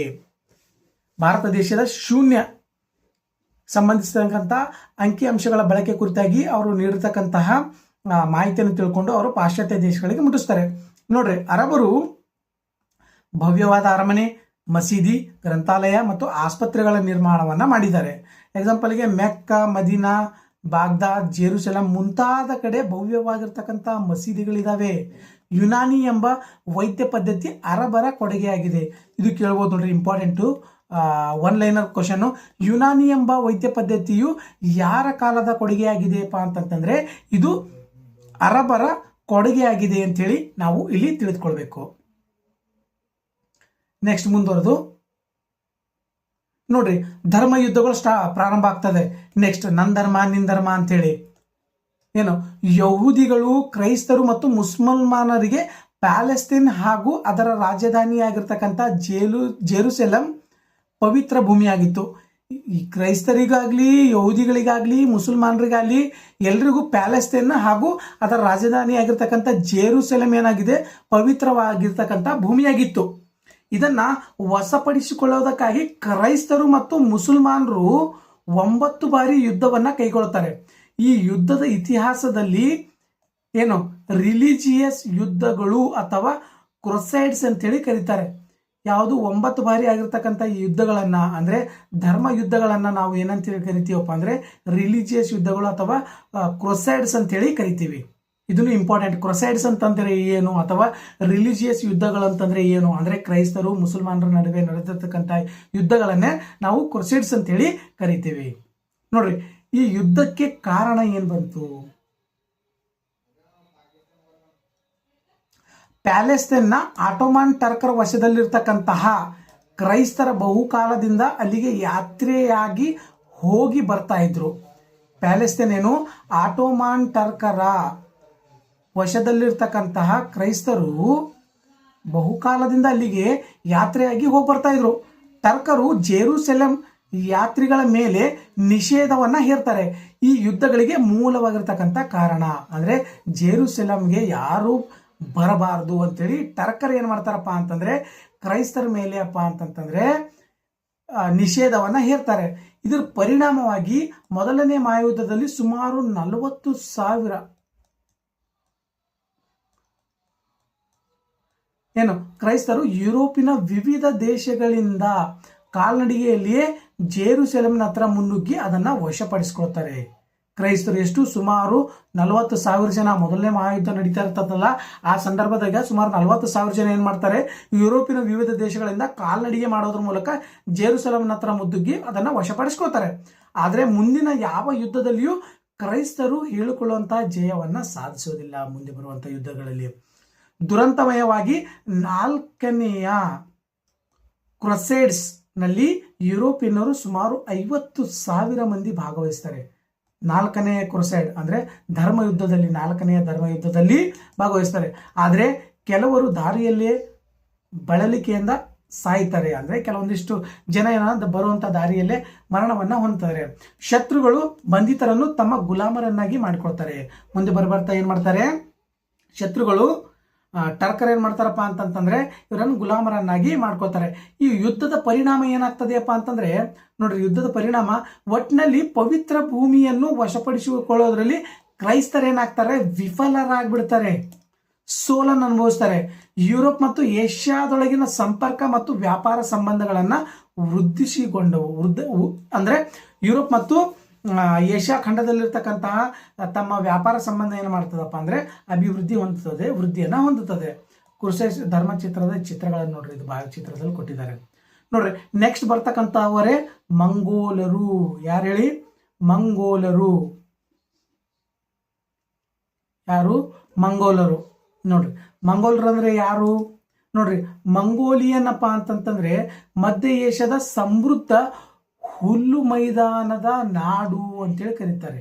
ಭಾರತ ದೇಶದ ಶೂನ್ಯ ಸಂಬಂಧಿಸಿದಂತಹ ಅಂಕಿ ಅಂಶಗಳ ಬಳಕೆ ಕುರಿತಾಗಿ ಅವರು ನೀಡಿರ್ತಕ್ಕಂತಹ ಮಾಹಿತಿಯನ್ನು ತಿಳ್ಕೊಂಡು ಅವರು ಪಾಶ್ಚಾತ್ಯ ದೇಶಗಳಿಗೆ ಮುಟ್ಟಿಸ್ತಾರೆ. ನೋಡ್ರಿ, ಅರಬರು ಭವ್ಯವಾದ ಅರಮನೆ, ಮಸೀದಿ, ಗ್ರಂಥಾಲಯ ಮತ್ತು ಆಸ್ಪತ್ರೆಗಳ ನಿರ್ಮಾಣವನ್ನ ಮಾಡಿದ್ದಾರೆ. ಎಕ್ಸಾಂಪಲ್ಗೆ ಮೆಕ್ಕಾ, ಮದೀನಾ, ಬಾಗ್ದಾದ್, ಜೆರುಸಲಂ ಮುಂತಾದ ಕಡೆ ಭವ್ಯವಾಗಿರ್ತಕ್ಕಂಥ ಮಸೀದಿಗಳಿದಾವೆ. ಯುನಾನಿ ಎಂಬ ವೈದ್ಯ ಪದ್ಧತಿ ಅರಬರ ಕೊಡುಗೆಯಾಗಿದೆ. ಇದು ಕೇಳ್ಬೋದು ನೋಡ್ರಿ, important one liner question. Unani ಎಂಬ ವೈದ್ಯ ಪದ್ಧತಿಯು ಯಾರ ಕಾಲದ ಕೊಡುಗೆಯಾಗಿದೆಯಪ್ಪ ಅಂತಂತಂದ್ರೆ ಇದು ಅರಬರ ಕೊಡುಗೆಯಾಗಿದೆ ಅಂತೇಳಿ ನಾವು ಇಲ್ಲಿ ತಿಳಿದುಕೊಳ್ಬೇಕು. ನೆಕ್ಸ್ಟ್ ಮುಂದುವರೆದು ನೋಡ್ರಿ, ಧರ್ಮ ಯುದ್ಧಗಳು ಪ್ರಾರಂಭ ಆಗ್ತದೆ. ನೆಕ್ಸ್ಟ್ ನನ್ ಧರ್ಮ ನಿನ್ ಧರ್ಮ ಅಂತೇಳಿ ಏನು, ಯಹೂದಿಗಳು, ಕ್ರೈಸ್ತರು ಮತ್ತು ಮುಸಲ್ಮಾನರಿಗೆ ಪ್ಯಾಲೆಸ್ತೈನ್ ಹಾಗೂ ಅದರ ರಾಜಧಾನಿಯಾಗಿರ್ತಕ್ಕಂಥ ಜೆರುಸೆಲಂ ಪವಿತ್ರ ಭೂಮಿಯಾಗಿತ್ತು. ಈ ಕ್ರೈಸ್ತರಿಗಾಗ್ಲಿ, ಯಹೂದಿಗಳಿಗಾಗ್ಲಿ, ಮುಸಲ್ಮಾನರಿಗಾಗ್ಲಿ ಎಲ್ರಿಗೂ ಪ್ಯಾಲೆಸ್ತೈನ್ ಹಾಗೂ ಅದರ ರಾಜಧಾನಿಯಾಗಿರ್ತಕ್ಕಂಥ ಜೆರುಸೆಲಂ ಏನಾಗಿದೆ, ಪವಿತ್ರವಾಗಿರ್ತಕ್ಕಂಥ ಭೂಮಿಯಾಗಿತ್ತು. ಇದನ್ನ ವಶಪಡಿಸಿಕೊಳ್ಳೋದಕ್ಕಾಗಿ ಕ್ರೈಸ್ತರು ಮತ್ತು ಮುಸಲ್ಮಾನರು 9 ಬಾರಿ ಯುದ್ಧವನ್ನ ಕೈಗೊಳ್ಳುತ್ತಾರೆ. ಈ ಯುದ್ಧದ ಇತಿಹಾಸದಲ್ಲಿ ಏನು ರಿಲಿಜಿಯಸ್ ಯುದ್ಧಗಳು ಅಥವಾ ಕ್ರೊಸೈಡ್ಸ್ ಅಂತೇಳಿ ಕರೀತಾರೆ. ಯಾವುದು 9 ಬಾರಿ ಆಗಿರ್ತಕ್ಕಂಥ ಈ ಯುದ್ಧಗಳನ್ನ ಅಂದ್ರೆ ಧರ್ಮ ಯುದ್ಧಗಳನ್ನ ನಾವು ಏನಂತೇಳಿ ಕರಿತೀವಪ್ಪ ಅಂದ್ರೆ ರಿಲಿಜಿಯಸ್ ಯುದ್ಧಗಳು ಅಥವಾ ಕ್ರೊಸೈಡ್ಸ್ ಅಂತೇಳಿ ಕರಿತೀವಿ. ಇದನ್ನು ಇಂಪಾರ್ಟೆಂಟ್. ಕ್ರೊಸೈಡ್ಸ್ ಅಂತಂದ್ರೆ ಏನು ಅಥವಾ ರಿಲಿಜಿಯಸ್ ಯುದ್ಧಗಳು ಅಂತಂದ್ರೆ ಏನು ಅಂದ್ರೆ ಕ್ರೈಸ್ತರು ಮುಸಲ್ಮಾನರ ನಡುವೆ ನಡೆದಿರ್ತಕ್ಕಂಥ ಯುದ್ಧಗಳನ್ನೇ ನಾವು ಕ್ರೊಸೈಡ್ಸ್ ಅಂತೇಳಿ ಕರಿತೀವಿ. ನೋಡ್ರಿ, ಈ ಯುದ್ಧಕ್ಕೆ ಕಾರಣ ಏನ್ ಬಂತು? ಪ್ಯಾಲೆಸ್ತೇನ್ನ ಆಟೋಮನ್ ಟರ್ಕರ ವಶದಲ್ಲಿರ್ತಕ್ಕಂತಹ ಕ್ರೈಸ್ತರ ಬಹುಕಾಲದಿಂದ ಅಲ್ಲಿಗೆ ಯಾತ್ರೆಯಾಗಿ ಹೋಗಿ ಬರ್ತಾ ಇದ್ರು. ಪ್ಯಾಲೆಸ್ತೇನ್ ಏನು ಆಟೋಮನ್ ಟರ್ಕರ ವಶದಲ್ಲಿರ್ತಕ್ಕಂತಹ ಕ್ರೈಸ್ತರು ಬಹುಕಾಲದಿಂದ ಅಲ್ಲಿಗೆ ಯಾತ್ರೆಯಾಗಿ ಹೋಗಿ ಬರ್ತಾ ಇದ್ರು. ಟರ್ಕರು ಜೆರೂಸೆಲಂ ಯಾತ್ರಿಗಳ ಮೇಲೆ ನಿಷೇಧವನ್ನ ಹೇರ್ತಾರೆ. ಈ ಯುದ್ಧಗಳಿಗೆ ಮೂಲವಾಗಿರ್ತಕ್ಕಂಥ ಕಾರಣ ಅಂದ್ರೆ ಜೆರೂಸೆಲಂಗೆ ಯಾರು ಬರಬಾರದು ಅಂತೇಳಿ ಟರ್ಕರ್ ಏನ್ ಮಾಡ್ತಾರಪ್ಪ ಅಂತಂದ್ರೆ ಕ್ರೈಸ್ತರ ಮೇಲೆ ಅಪ್ಪ ಅಂತಂತಂದ್ರೆ ನಿಷೇಧವನ್ನ ಹೇರ್ತಾರೆ. ಇದರ ಪರಿಣಾಮವಾಗಿ ಮೊದಲನೇ ಮಹಾಯುದ್ಧದಲ್ಲಿ ಸುಮಾರು 40,000 ಕ್ರೈಸ್ತರು ಯುರೋಪಿನ ವಿವಿಧ ದೇಶಗಳಿಂದ ಕಾಲ್ನಡಿಗೆಯಲ್ಲಿಯೇ ಜೆರೂಸೆಲಂನ ಹತ್ರ ಮುನ್ನುಗ್ಗಿ ಅದನ್ನ ವಶಪಡಿಸ್ಕೊಳ್ತಾರೆ. ಕ್ರೈಸ್ತರು ಎಷ್ಟು? ಸುಮಾರು 40,000 ಜನ. ಮೊದಲನೇ ಮಹಾಯುದ್ಧ ನಡೀತಾ ಇರ್ತದಲ್ಲ, ಆ ಸಂದರ್ಭದಾಗ ಸುಮಾರು 40,000 ಜನ ಏನ್ ಮಾಡ್ತಾರೆ, ಯುರೋಪಿನ ವಿವಿಧ ದೇಶಗಳಿಂದ ಕಾಲ್ನಡಿಗೆ ಮಾಡೋದ್ರ ಮೂಲಕ ಜೆರೂಸೆಲಂನ ಹತ್ರ ಮುನ್ನುಗ್ಗಿ ಅದನ್ನ ವಶಪಡಿಸ್ಕೊಳ್ತಾರೆ. ಆದ್ರೆ ಮುಂದಿನ ಯಾವ ಯುದ್ಧದಲ್ಲಿಯೂ ಕ್ರೈಸ್ತರು ಹೇಳಿಕೊಳ್ಳುವಂತಹ ಜಯವನ್ನ ಸಾಧಿಸೋದಿಲ್ಲ. ಮುಂದೆ ಬರುವಂತಹ ಯುದ್ಧಗಳಲ್ಲಿ ದುರಂತಮಯವಾಗಿ 4ನೆಯ ಕ್ರೊಸೈಡ್ಸ್ ನಲ್ಲಿ ಯುರೋಪಿಯನ್ನರು ಸುಮಾರು 50,000 ಮಂದಿ ಭಾಗವಹಿಸ್ತಾರೆ. 4ನೇ ಕ್ರೊಸೈಡ್ ಅಂದ್ರೆ ಧರ್ಮ ಯುದ್ಧದಲ್ಲಿ, 4ನೆಯ ಧರ್ಮ ಯುದ್ಧದಲ್ಲಿ ಭಾಗವಹಿಸ್ತಾರೆ. ಆದ್ರೆ ಕೆಲವರು ದಾರಿಯಲ್ಲೇ ಬಳಲಿಕೆಯಿಂದ ಸಾಯ್ತಾರೆ. ಅಂದ್ರೆ ಕೆಲವೊಂದಿಷ್ಟು ಜನ ಏನಾದ್ರು ಬರುವಂತ ದಾರಿಯಲ್ಲೇ ಮರಣವನ್ನ ಹೊಂದ್ತಾರೆ. ಶತ್ರುಗಳು ಬಂಧಿತರನ್ನು ತಮ್ಮ ಗುಲಾಮರನ್ನಾಗಿ ಮಾಡ್ಕೊಳ್ತಾರೆ. ಮುಂದೆ ಬರ್ತಾ ಏನ್ ಮಾಡ್ತಾರೆ, ಶತ್ರುಗಳು ಟರ್ಕರ್ ಏನ್ ಮಾಡ್ತಾರಪ್ಪ ಅಂತಂತಂದ್ರೆ ಇವರನ್ನು ಗುಲಾಮರನ್ನಾಗಿ ಮಾಡ್ಕೋತಾರೆ. ಈ ಯುದ್ಧದ ಪರಿಣಾಮ ಏನಾಗ್ತದೆಯಪ್ಪ ಅಂತಂದ್ರೆ ನೋಡ್ರಿ, ಯುದ್ಧದ ಪರಿಣಾಮ ಒಟ್ಟಿನಲ್ಲಿ ಪವಿತ್ರ ಭೂಮಿಯನ್ನು ವಶಪಡಿಸಿಕೊಳ್ಳೋದ್ರಲ್ಲಿ ಕ್ರೈಸ್ತರು ಏನಾಗ್ತಾರೆ, ವಿಫಲರಾಗ್ಬಿಡ್ತಾರೆ, ಸೋಲನ್ನು ಅನುಭವಿಸ್ತಾರೆ. ಯುರೋಪ್ ಮತ್ತು ಏಷ್ಯಾದೊಳಗಿನ ಸಂಪರ್ಕ ಮತ್ತು ವ್ಯಾಪಾರ ಸಂಬಂಧಗಳನ್ನ ಅಂದ್ರೆ ಯುರೋಪ್ ಮತ್ತು ಏಷ್ಯಾ ಖಂಡದಲ್ಲಿರ್ತಕ್ಕಂತಹ ತಮ್ಮ ವ್ಯಾಪಾರ ಸಂಬಂಧ ಏನು ಮಾಡ್ತದಪ್ಪ ಅಂದ್ರೆ ವೃದ್ಧಿಯನ್ನ ಹೊಂದುತ್ತದೆ. ಕ್ರೊಸೈಡ್ಸ್ ಧರ್ಮಚಿತ್ರದ ಚಿತ್ರಗಳನ್ನು ನೋಡ್ರಿ, ಇದು ಭಾವಚಿತ್ರದಲ್ಲಿ ಕೊಟ್ಟಿದ್ದಾರೆ ನೋಡ್ರಿ. ನೆಕ್ಸ್ಟ್ ಬರ್ತಕ್ಕಂಥವರೇ ಮಂಗೋಲರು. ಯಾರು ಹೇಳಿ? ಮಂಗೋಲರು. ಯಾರು? ಮಂಗೋಲರು. ನೋಡ್ರಿ, ಮಂಗೋಲರು ಅಂದ್ರೆ ಯಾರು ನೋಡ್ರಿ, ಮಂಗೋಲಿಯನ್ ಅಪ್ಪ ಅಂತಂತಂದ್ರೆ ಮಧ್ಯ ಏಷ್ಯಾದ ಸಮೃದ್ಧ ಹುಲ್ಲು ಮೈದಾನದ ನಾಡು ಅಂತೇಳಿ ಕರೀತಾರೆ.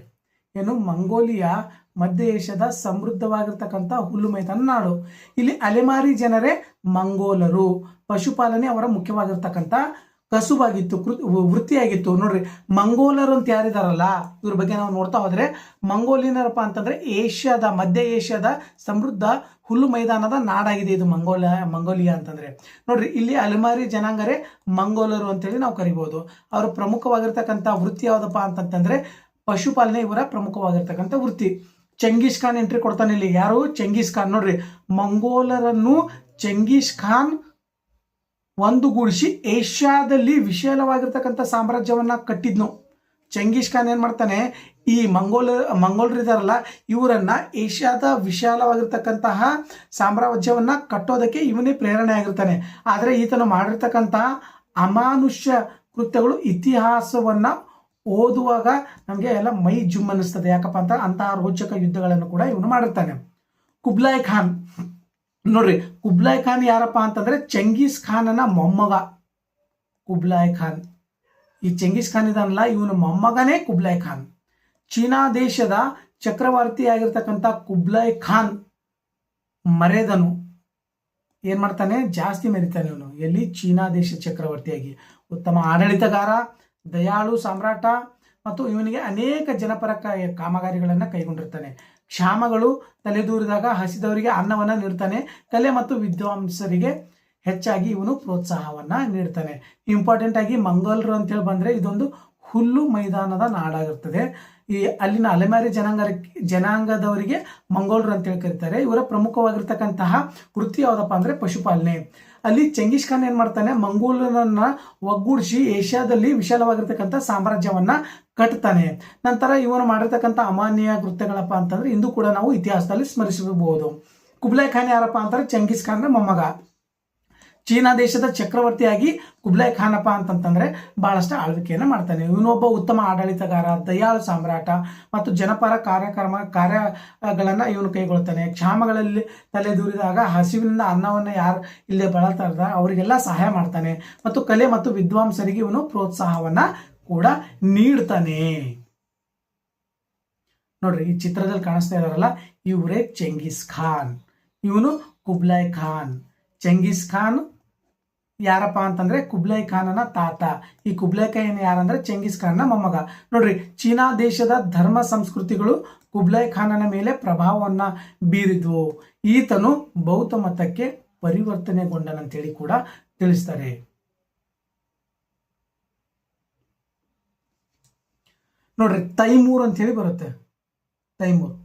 ಏನು? ಮಂಗೋಲಿಯಾ ಮಧ್ಯ ಏಷ್ಯಾದ ಸಮೃದ್ಧವಾಗಿರ್ತಕ್ಕಂಥ ಹುಲ್ಲು ಮೈದಾನ ನಾಡು. ಇಲ್ಲಿ ಅಲೆಮಾರಿ ಜನರೇ ಮಂಗೋಲರು. ಪಶುಪಾಲನೆ ಅವರ ಮುಖ್ಯವಾಗಿರ್ತಕ್ಕಂಥ ಕಸುಬಾಗಿತ್ತು, ವೃತ್ತಿಯಾಗಿತ್ತು. ನೋಡ್ರಿ, ಮಂಗೋಲರು ಅಂತ ಯಾರಿದಾರಲ್ಲ ಇವ್ರ ಬಗ್ಗೆ ನಾವು ನೋಡ್ತಾ ಹೋದ್ರೆ ಮಂಗೋಲಿಯನರಪ್ಪ ಅಂತಂದ್ರೆ ಮಧ್ಯ ಏಷ್ಯಾದ ಸಮೃದ್ಧ ಹುಲ್ಲು ಮೈದಾನದ ನಾಡಾಗಿದೆ ಇದು ಮಂಗೋಲಿಯಾ ಅಂತಂದ್ರೆ. ನೋಡ್ರಿ, ಇಲ್ಲಿ ಅಲೆಮಾರಿ ಜನಾಂಗರೇ ಮಂಗೋಲರು ಅಂತೇಳಿ ನಾವು ಕರಿಬಹುದು. ಅವರ ಪ್ರಮುಖವಾಗಿರ್ತಕ್ಕಂಥ ವೃತ್ತಿ ಯಾವ್ದಪ್ಪ ಅಂತಂತಂದ್ರೆ ಪಶುಪಾಲನೆ ಇವರ ಪ್ರಮುಖವಾಗಿರ್ತಕ್ಕಂಥ ವೃತ್ತಿ. ಚೆಂಗಿಸ್ ಖಾನ್ ಎಂಟ್ರಿ ಕೊಡ್ತಾನೆ ಇಲ್ಲಿ. ಯಾರು? ಚೆಂಗಿಸ್ ಖಾನ್. ನೋಡ್ರಿ, ಮಂಗೋಲರನ್ನು ಚೆಂಗಿಸ್ ಖಾನ್ ಒಂದುಗೂಡಿಸಿ ಏಷ್ಯಾದಲ್ಲಿ ವಿಶಾಲವಾಗಿರ್ತಕ್ಕಂಥ ಸಾಮ್ರಾಜ್ಯವನ್ನ ಕಟ್ಟಿದ್ನು. ಚೆಂಗಿಸ್ ಖಾನ್ ಏನ್ ಮಾಡ್ತಾನೆ, ಈ ಮಂಗೋಲರು ಇದಾರಲ್ಲ ಇವರನ್ನ ಏಷ್ಯಾದ ವಿಶಾಲವಾಗಿರ್ತಕ್ಕಂತಹ ಸಾಮ್ರಾಜ್ಯವನ್ನ ಕಟ್ಟೋದಕ್ಕೆ ಇವನೇ ಪ್ರೇರಣೆ ಆಗಿರ್ತಾನೆ. ಆದ್ರೆ ಈತನು ಮಾಡಿರ್ತಕ್ಕಂತಹ ಅಮಾನುಷ್ಯ ಕೃತ್ಯಗಳು ಇತಿಹಾಸವನ್ನ ಓದುವಾಗ ನಮಗೆ ಎಲ್ಲ ಮೈ ಜುಮ್ ಅನ್ನಿಸ್ತದೆ. ಯಾಕಪ್ಪ ಅಂತ ಅಂತಹ ರೋಚಕ ಯುದ್ಧಗಳನ್ನು ಕೂಡ ಇವನು ಮಾಡಿರ್ತಾನೆ. ಕುಬ್ಲಾಯ್ ಖಾನ್. ನೋಡ್ರಿ, ಕುಬ್ಲಾಯ್ ಖಾನ್ ಯಾರಪ್ಪ ಅಂತಂದ್ರೆ ಚೆಂಗಿಸ್ ಖಾನನ ಮೊಮ್ಮಗ ಕುಬ್ಲಾಯ್ ಖಾನ್. ಈ ಚೆಂಗಿಸ್ ಖಾನ್ ಇದಾನಲ್ಲ ಇವನ ಮೊಮ್ಮಗನೇ ಕುಬ್ಲಾಯ್ ಖಾನ್. ಚೀನಾ ದೇಶದ ಚಕ್ರವರ್ತಿ ಆಗಿರ್ತಕ್ಕಂಥ ಕುಬ್ಲಾಯ್ ಖಾನ್ ಮರೆದನು. ಏನ್ ಮಾಡ್ತಾನೆ, ಜಾಸ್ತಿ ಮೆರಿತಾನೆ ಇವನು. ಎಲ್ಲಿ? ಚೀನಾ ದೇಶ ಚಕ್ರವರ್ತಿಯಾಗಿ. ಉತ್ತಮ ಆಡಳಿತಗಾರ, ದಯಾಳು ಸಾಮ್ರಾಟ ಮತ್ತು ಇವನಿಗೆ ಅನೇಕ ಜನಪರ ಕಾಮಗಾರಿಗಳನ್ನ ಕೈಗೊಂಡಿರ್ತಾನೆ. ಕ್ಷಾಮಗಳು ತಲೆದೂರಿದಾಗ ಹಸಿದವರಿಗೆ ಅನ್ನವನ್ನ ನೀಡ್ತಾನೆ. ಕಲೆ ಮತ್ತು ವಿದ್ವಾಂಸರಿಗೆ ಹೆಚ್ಚಾಗಿ ಇವನು ಪ್ರೋತ್ಸಾಹವನ್ನ ನೀಡ್ತಾನೆ. ಇಂಪಾರ್ಟೆಂಟ್ ಆಗಿ ಮಂಗೋಲರು ಅಂತೇಳಿ ಬಂದ್ರೆ ಇದೊಂದು ಹುಲ್ಲು ಮೈದಾನದ ನಾಡಾಗಿರ್ತದೆ. ಈ ಅಲ್ಲಿನ ಅಲೆಮಾರಿ ಜನಾಂಗದವರಿಗೆ ಮಂಗೋಲರು ಅಂತೇಳಿ ಕರೀತಾರೆ. ಇವರ ಪ್ರಮುಖವಾಗಿರ್ತಕ್ಕಂತಹ ವೃತ್ತಿ ಯಾವುದಪ್ಪ ಅಂದ್ರೆ ಪಶುಪಾಲನೆ. ಅಲ್ಲಿ ಚೆಂಗಿಸ್ ಖಾನ್ ಏನ್ ಮಾಡ್ತಾನೆ, ಮಂಗೋಲರನ್ನ ಒಗ್ಗೂಡಿಸಿ ಏಷ್ಯಾದಲ್ಲಿ ವಿಶಾಲವಾಗಿರ್ತಕ್ಕಂಥ ಸಾಮ್ರಾಜ್ಯವನ್ನ ಕಟ್ತಾನೆ. ನಂತರ ಇವನು ಮಾಡಿರ್ತಕ್ಕಂಥ ಅಮಾನ್ಯ ಕೃತ್ಯಗಳಪ್ಪ ಅಂತಂದ್ರೆ ಇಂದು ಕೂಡ ನಾವು ಇತಿಹಾಸದಲ್ಲಿ ಸ್ಮರಿಸಬಹುದು. ಕುಬ್ಲಾಯ್ ಖಾನ್ ಯಾರಪ್ಪ ಅಂತಾರೆ, ಚೆಂಗಿಸ್ ಖಾನ್ ಮೊಮ್ಮಗ. ಚೀನಾ ದೇಶದ ಚಕ್ರವರ್ತಿಯಾಗಿ ಕುಬ್ಲಾಯ್ ಖಾನಪ್ಪ ಅಂತಂತಂದ್ರೆ ಬಹಳಷ್ಟು ಆಳ್ವಿಕೆಯನ್ನು ಮಾಡ್ತಾನೆ. ಇವನೊಬ್ಬ ಉತ್ತಮ ಆಡಳಿತಗಾರ, ದಯಾಳು ಸಾಮ್ರಾಟ ಮತ್ತು ಜನಪರ ಕಾರ್ಯಗಳನ್ನ ಇವನು ಕೈಗೊಳ್ತಾನೆ. ಕ್ಷಾಮಗಳಲ್ಲಿ ತಲೆದೂರಿದಾಗ ಹಸಿವಿನಿಂದ ಅನ್ನವನ್ನ ಯಾರು ಇಲ್ಲದೆ ಬಳಲ್ತಾ ಇರ್ತಾರ ಅವರಿಗೆಲ್ಲ ಸಹಾಯ ಮಾಡ್ತಾನೆ ಮತ್ತು ಕಲೆ ಮತ್ತು ವಿದ್ವಾಂಸರಿಗೆ ಇವನು ಪ್ರೋತ್ಸಾಹವನ್ನ ಕೂಡ ನೀಡ್ತಾನೆ. ನೋಡ್ರಿ, ಈ ಚಿತ್ರದಲ್ಲಿ ಕಾಣಿಸ್ತಾ ಇದಾರಲ್ಲ, ಇವರೇ ಚೆಂಗಿಸ್ ಖಾನ್, ಇವನು ಕುಬ್ಲಾಯ್ ಖಾನ್. ಚೆಂಗಿಸ್ ಖಾನ್ ಯಾರಪ್ಪ ಅಂತಂದ್ರೆ ಕುಬ್ಲಾಯ್ ಖಾನನ ತಾತ. ಈ ಕುಬ್ಲಾಯ್ ಖಾನ್ ಯಾರಂದ್ರೆ ಚೆಂಗಿಸ್ ಖಾನ್ನ ಮೊಮ್ಮಗ. ನೋಡ್ರಿ, ಚೀನಾ ದೇಶದ ಧರ್ಮ ಸಂಸ್ಕೃತಿಗಳು ಕುಬ್ಲಾಯ್ ಖಾನನ ಮೇಲೆ ಪ್ರಭಾವವನ್ನ ಬೀರಿದ್ವು. ಈತನು ಬೌದ್ಧ ಮತಕ್ಕೆ ಪರಿವರ್ತನೆಗೊಂಡನಂತೇಳಿ ಕೂಡ ತಿಳಿಸ್ತಾರೆ. ನೋಡ್ರಿ, ತೈಮೂರ್ ಅಂತ ಹೇಳಿ ಬರುತ್ತೆ. ತೈಮೂರ್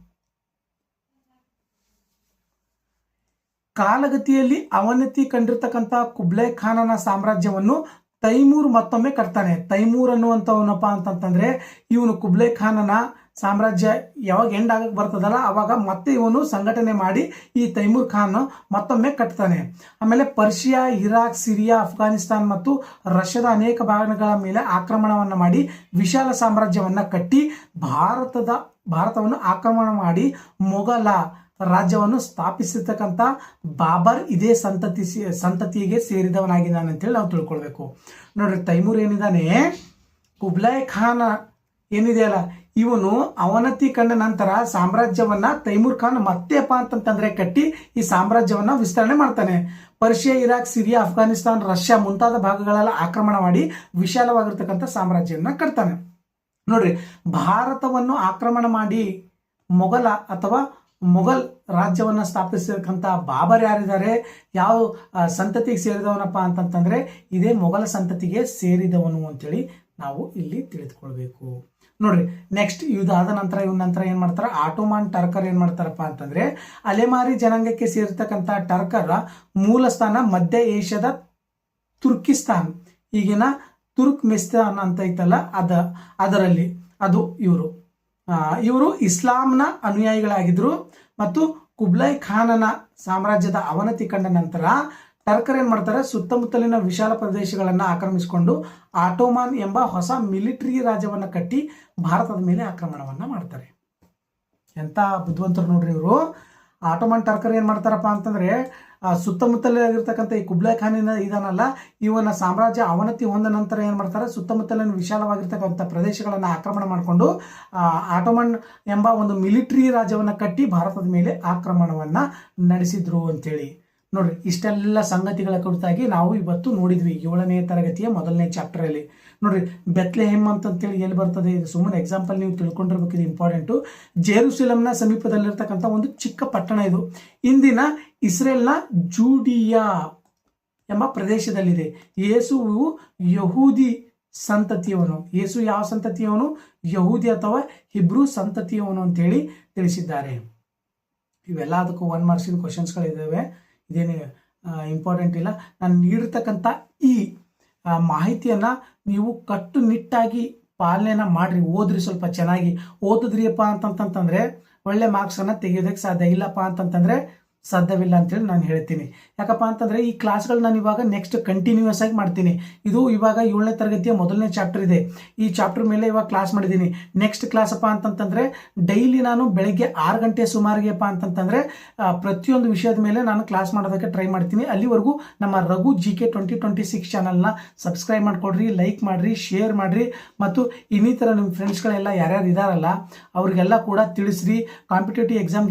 ಕಾಲಗತಿಯಲ್ಲಿ ಅವನತಿ ಕಂಡಿರ್ತಕ್ಕಂಥ ಕುಬ್ಲಾಯ್ ಖಾನನ ಸಾಮ್ರಾಜ್ಯವನ್ನು ತೈಮೂರ್ ಮತ್ತೊಮ್ಮೆ ಕಟ್ತಾನೆ. ತೈಮೂರ್ ಅನ್ನುವಂಥವನಪ್ಪ ಅಂತಂತಂದ್ರೆ ಇವನು ಕುಬ್ಲಾಯ್ ಖಾನನ ಸಾಮ್ರಾಜ್ಯ ಯಾವಾಗ ಎಂಡ್ ಆಗಕ್ಕೆ ಬರ್ತದಲ್ಲ ಅವಾಗ ಮತ್ತೆ ಇವನು ಸಂಘಟನೆ ಮಾಡಿ ಈ ತೈಮೂರ್ ಖಾನ್ ಮತ್ತೊಮ್ಮೆ ಕಟ್ತಾನೆ. ಆಮೇಲೆ ಪರ್ಷಿಯಾ, ಇರಾಕ್, ಸಿರಿಯಾ, ಅಫ್ಘಾನಿಸ್ತಾನ್ ಮತ್ತು ರಷ್ಯಾದ ಅನೇಕ ಭಾಗಗಳ ಮೇಲೆ ಆಕ್ರಮಣವನ್ನ ಮಾಡಿ ವಿಶಾಲ ಸಾಮ್ರಾಜ್ಯವನ್ನ ಕಟ್ಟಿ ಭಾರತವನ್ನು ಆಕ್ರಮಣ ಮಾಡಿ ಮೊಘಲ ರಾಜ್ಯವನ್ನು ಸ್ಥಾಪಿಸಿರ್ತಕ್ಕಂಥ ಬಾಬರ್ ಇದೇ ಸಂತತಿಗೆ ಸೇರಿದವನಾಗಿದ್ದಾನೆ ಅಂತೇಳಿ ನಾವು ತಿಳ್ಕೊಳ್ಬೇಕು. ನೋಡ್ರಿ, ತೈಮೂರ್ ಏನಿದ್ದಾನೆ, ಕುಬ್ಲಾಯ್ ಖಾನ್ ಏನಿದೆಯಲ್ಲ ಇವನು ಅವನತಿ ಕಂಡ ನಂತರ ಸಾಮ್ರಾಜ್ಯವನ್ನ ತೈಮೂರ್ ಖಾನ್ ಮತ್ತೆಪ್ಪ ಅಂತಂತಂದ್ರೆ ಕಟ್ಟಿ ಈ ಸಾಮ್ರಾಜ್ಯವನ್ನ ವಿಸ್ತರಣೆ ಮಾಡ್ತಾನೆ. Persia, Iraq, Syria, Afghanistan, Russia ಮುಂತಾದ ಭಾಗಗಳೆಲ್ಲ ಆಕ್ರಮಣ ಮಾಡಿ ವಿಶಾಲವಾಗಿರ್ತಕ್ಕಂಥ ಸಾಮ್ರಾಜ್ಯವನ್ನ ಕಟ್ತಾನೆ. ನೋಡ್ರಿ, ಭಾರತವನ್ನು ಆಕ್ರಮಣ ಮಾಡಿ ಮೊಘಲ್ ರಾಜ್ಯವನ್ನ ಸ್ಥಾಪಿಸಿರ್ತಕ್ಕಂಥ ಬಾಬರ್ ಯಾರಿದ್ದಾರೆ, ಯಾವ ಸಂತತಿಗೆ ಸೇರಿದವನಪ್ಪ ಅಂತಂತಂದ್ರೆ ಇದೇ ಮೊಘಲ ಸಂತತಿಗೆ ಸೇರಿದವನು ಅಂತೇಳಿ ನಾವು ಇಲ್ಲಿ ತಿಳಿದುಕೊಳ್ಬೇಕು. ನೋಡ್ರಿ, ನೆಕ್ಸ್ಟ್ ಇದಾದ ನಂತರ ಏನ್ ಮಾಡ್ತಾರ, ಆಟೋಮಾನ್ ಟರ್ಕರ್ ಏನ್ ಮಾಡ್ತಾರಪ್ಪ ಅಂತಂದ್ರೆ ಅಲೆಮಾರಿ ಜನಾಂಗಕ್ಕೆ ಸೇರಿರ್ತಕ್ಕಂಥ ಟರ್ಕರ ಮೂಲ ಸ್ಥಾನ ಮಧ್ಯ ಏಷ್ಯಾದ ತುರ್ಕಿಸ್ತಾನ್, ಈಗಿನ ತುರ್ಕ್ಮೆನಿಸ್ತಾನ್ ಅಂತ ಐತಲ್ಲ ಅದರಲ್ಲಿ ಅದು ಇವರು ಇಸ್ಲಾಂನ ಅನುಯಾಯಿಗಳಾಗಿದ್ರು. ಮತ್ತು ಕುಬ್ಲಾಯ್ ಖಾನನ ಸಾಮ್ರಾಜ್ಯದ ಅವನತಿ ಕಂಡ ನಂತರ ಟರ್ಕರ್ ಏನ್ ಮಾಡ್ತಾರೆ, ಸುತ್ತಮುತ್ತಲಿನ ವಿಶಾಲ ಪ್ರದೇಶಗಳನ್ನ ಆಕ್ರಮಿಸಿಕೊಂಡು ಆಟೋಮಾನ್ ಎಂಬ ಹೊಸ ಮಿಲಿಟರಿ ರಾಜ್ಯವನ್ನ ಕಟ್ಟಿ ಭಾರತದ ಮೇಲೆ ಆಕ್ರಮಣವನ್ನ ಮಾಡ್ತಾರೆ. ಎಂತ ಬುದ್ಧಿವಂತರು ನೋಡ್ರಿ ಇವರು. ಆಟೋಮನ್ ಟರ್ಕರ್ ಏನ್ ಮಾಡ್ತಾರಪ್ಪ ಅಂತಂದ್ರೆ ಸುತ್ತಮುತ್ತಲಿರ್ತಕ್ಕಂಥ ಈ ಕುಬ್ಲಾಯ್ ಖಾನಿನ ಇದಾನಲ್ಲ ಇವನ ಸಾಮ್ರಾಜ್ಯ ಅವನತಿ ಹೊಂದ ನಂತರ ಏನ್ ಮಾಡ್ತಾರೆ, ಸುತ್ತಮುತ್ತಲಿನ ವಿಶಾಲವಾಗಿರ್ತಕ್ಕಂಥ ಪ್ರದೇಶಗಳನ್ನ ಆಕ್ರಮಣ ಮಾಡಿಕೊಂಡು ಆಟೋಮನ್ ಎಂಬ ಒಂದು ಮಿಲಿಟರಿ ರಾಜ್ಯವನ್ನ ಕಟ್ಟಿ ಭಾರತದ ಮೇಲೆ ಆಕ್ರಮಣವನ್ನ ನಡೆಸಿದ್ರು ಅಂತೇಳಿ. ನೋಡ್ರಿ, ಇಷ್ಟೆಲ್ಲ ಸಂಗತಿಗಳ ಕುರಿತಾಗಿ ನಾವು ಇವತ್ತು ನೋಡಿದ್ವಿ 7ನೇ ತರಗತಿಯ ಮೊದಲನೇ ಚಾಪ್ಟರ್ ಅಲ್ಲಿ. ನೋಡ್ರಿ, ಬೆತ್ಲೆಹೆಮ್ ಅಂತೇಳಿ ಎಲ್ಲಿ ಬರ್ತದೆ, ಇದು ಸುಮ್ಮನೆ ಎಕ್ಸಾಂಪಲ್ ನೀವು ತಿಳ್ಕೊಂಡಿರ್ಬೇಕು, ಇದು ಇಂಪಾರ್ಟೆಂಟು. ಜೆರುಸಲೇಮ್ನ ಸಮೀಪದಲ್ಲಿರ್ತಕ್ಕಂಥ ಒಂದು ಚಿಕ್ಕ ಪಟ್ಟಣ ಇದು. ಇಂದಿನ ಇಸ್ರೇಲ್ನ ಜೂಡಿಯಾ ಎಂಬ ಪ್ರದೇಶದಲ್ಲಿದೆ. ಯೇಸುವು ಯಹೂದಿ ಸಂತತಿಯವನು. ಯೇಸು ಯಾವ ಸಂತತಿಯವನು? ಯಹೂದಿ ಅಥವಾ ಹಿಬ್ರೂ ಸಂತತಿಯವನು ಅಂತೇಳಿ ತಿಳಿಸಿದ್ದಾರೆ. ಇವೆಲ್ಲ ಅದಕ್ಕೂ 1 ಮಾರ್ಕ್ಸಿನ ಕ್ವಶನ್ಸ್ಗಳಿದ್ದಾವೆ, ಇದೇನು ಇಂಪಾರ್ಟೆಂಟ್ ಇಲ್ಲ. ನಾನು ನೀಡಿರ್ತಕ್ಕಂಥ ಈ ಮಾಹಿತಿಯನ್ನ ನೀವು ಕಟ್ಟುನಿಟ್ಟಾಗಿ ಪಾಲನೆಯನ್ನ ಮಾಡ್ರಿ, ಓದ್ರಿ. ಸ್ವಲ್ಪ ಚೆನ್ನಾಗಿ ಓದಿದ್ರಿಯಪ್ಪ ಅಂತಂತಂದ್ರೆ ಒಳ್ಳೆ ಮಾರ್ಕ್ಸನ್ನು ತೆಗೆಯೋದಕ್ಕೆ ಸಾಧ್ಯ. ಇಲ್ಲಪ್ಪ ಅಂತಂತಂದ್ರೆ ಸಾಧ್ಯವಿಲ್ಲ ಅಂತೇಳಿ ನಾನು ಹೇಳ್ತೀನಿ. ಯಾಕಪ್ಪ ಅಂತಂದ್ರೆ ಈ ಕ್ಲಾಸ್ಗಳು ನಾನು ಇವಾಗ ನೆಕ್ಸ್ಟ್ ಕಂಟಿನ್ಯೂಸ್ ಆಗಿ ಮಾಡ್ತೀನಿ. ಇದು ಇವಾಗ 7ನೇ ತರಗತಿಯ ಮೊದಲನೇ ಚಾಪ್ಟರ್ ಇದೆ. ಈ ಚಾಪ್ಟರ್ ಮೇಲೆ ಇವಾಗ ಕ್ಲಾಸ್ ಮಾಡಿದ್ದೀನಿ. ನೆಕ್ಸ್ಟ್ ಕ್ಲಾಸ್ ಅಪ್ಪ ಅಂತಂತಂದ್ರೆ ಡೈಲಿ ನಾನು ಬೆಳಗ್ಗೆ 6 ಗಂಟೆ ಸುಮಾರಿಗೆಪ್ಪ ಅಂತಂತಂದ್ರೆ ಪ್ರತಿಯೊಂದು ವಿಷಯದ ಮೇಲೆ ನಾನು ಕ್ಲಾಸ್ ಮಾಡೋದಕ್ಕೆ ಟ್ರೈ ಮಾಡ್ತೀನಿ. ಅಲ್ಲಿವರೆಗೂ ನಮ್ಮ ರಘು GK 2026 ಚಾನಲ್ನ ಸಬ್ಸ್ಕ್ರೈಬ್ ಮಾಡ್ಕೊಡ್ರಿ, ಲೈಕ್ ಮಾಡ್ರಿ, ಶೇರ್ ಮಾಡ್ರಿ ಮತ್ತು ಇನ್ನಿತರ ನಿಮ್ಮ ಫ್ರೆಂಡ್ಸ್ಗಳೆಲ್ಲ ಯಾರ್ಯಾರು ಇದಾರಲ್ಲ ಅವ್ರಿಗೆಲ್ಲ ಕೂಡ ತಿಳಿಸ್ರಿ. Competitive exam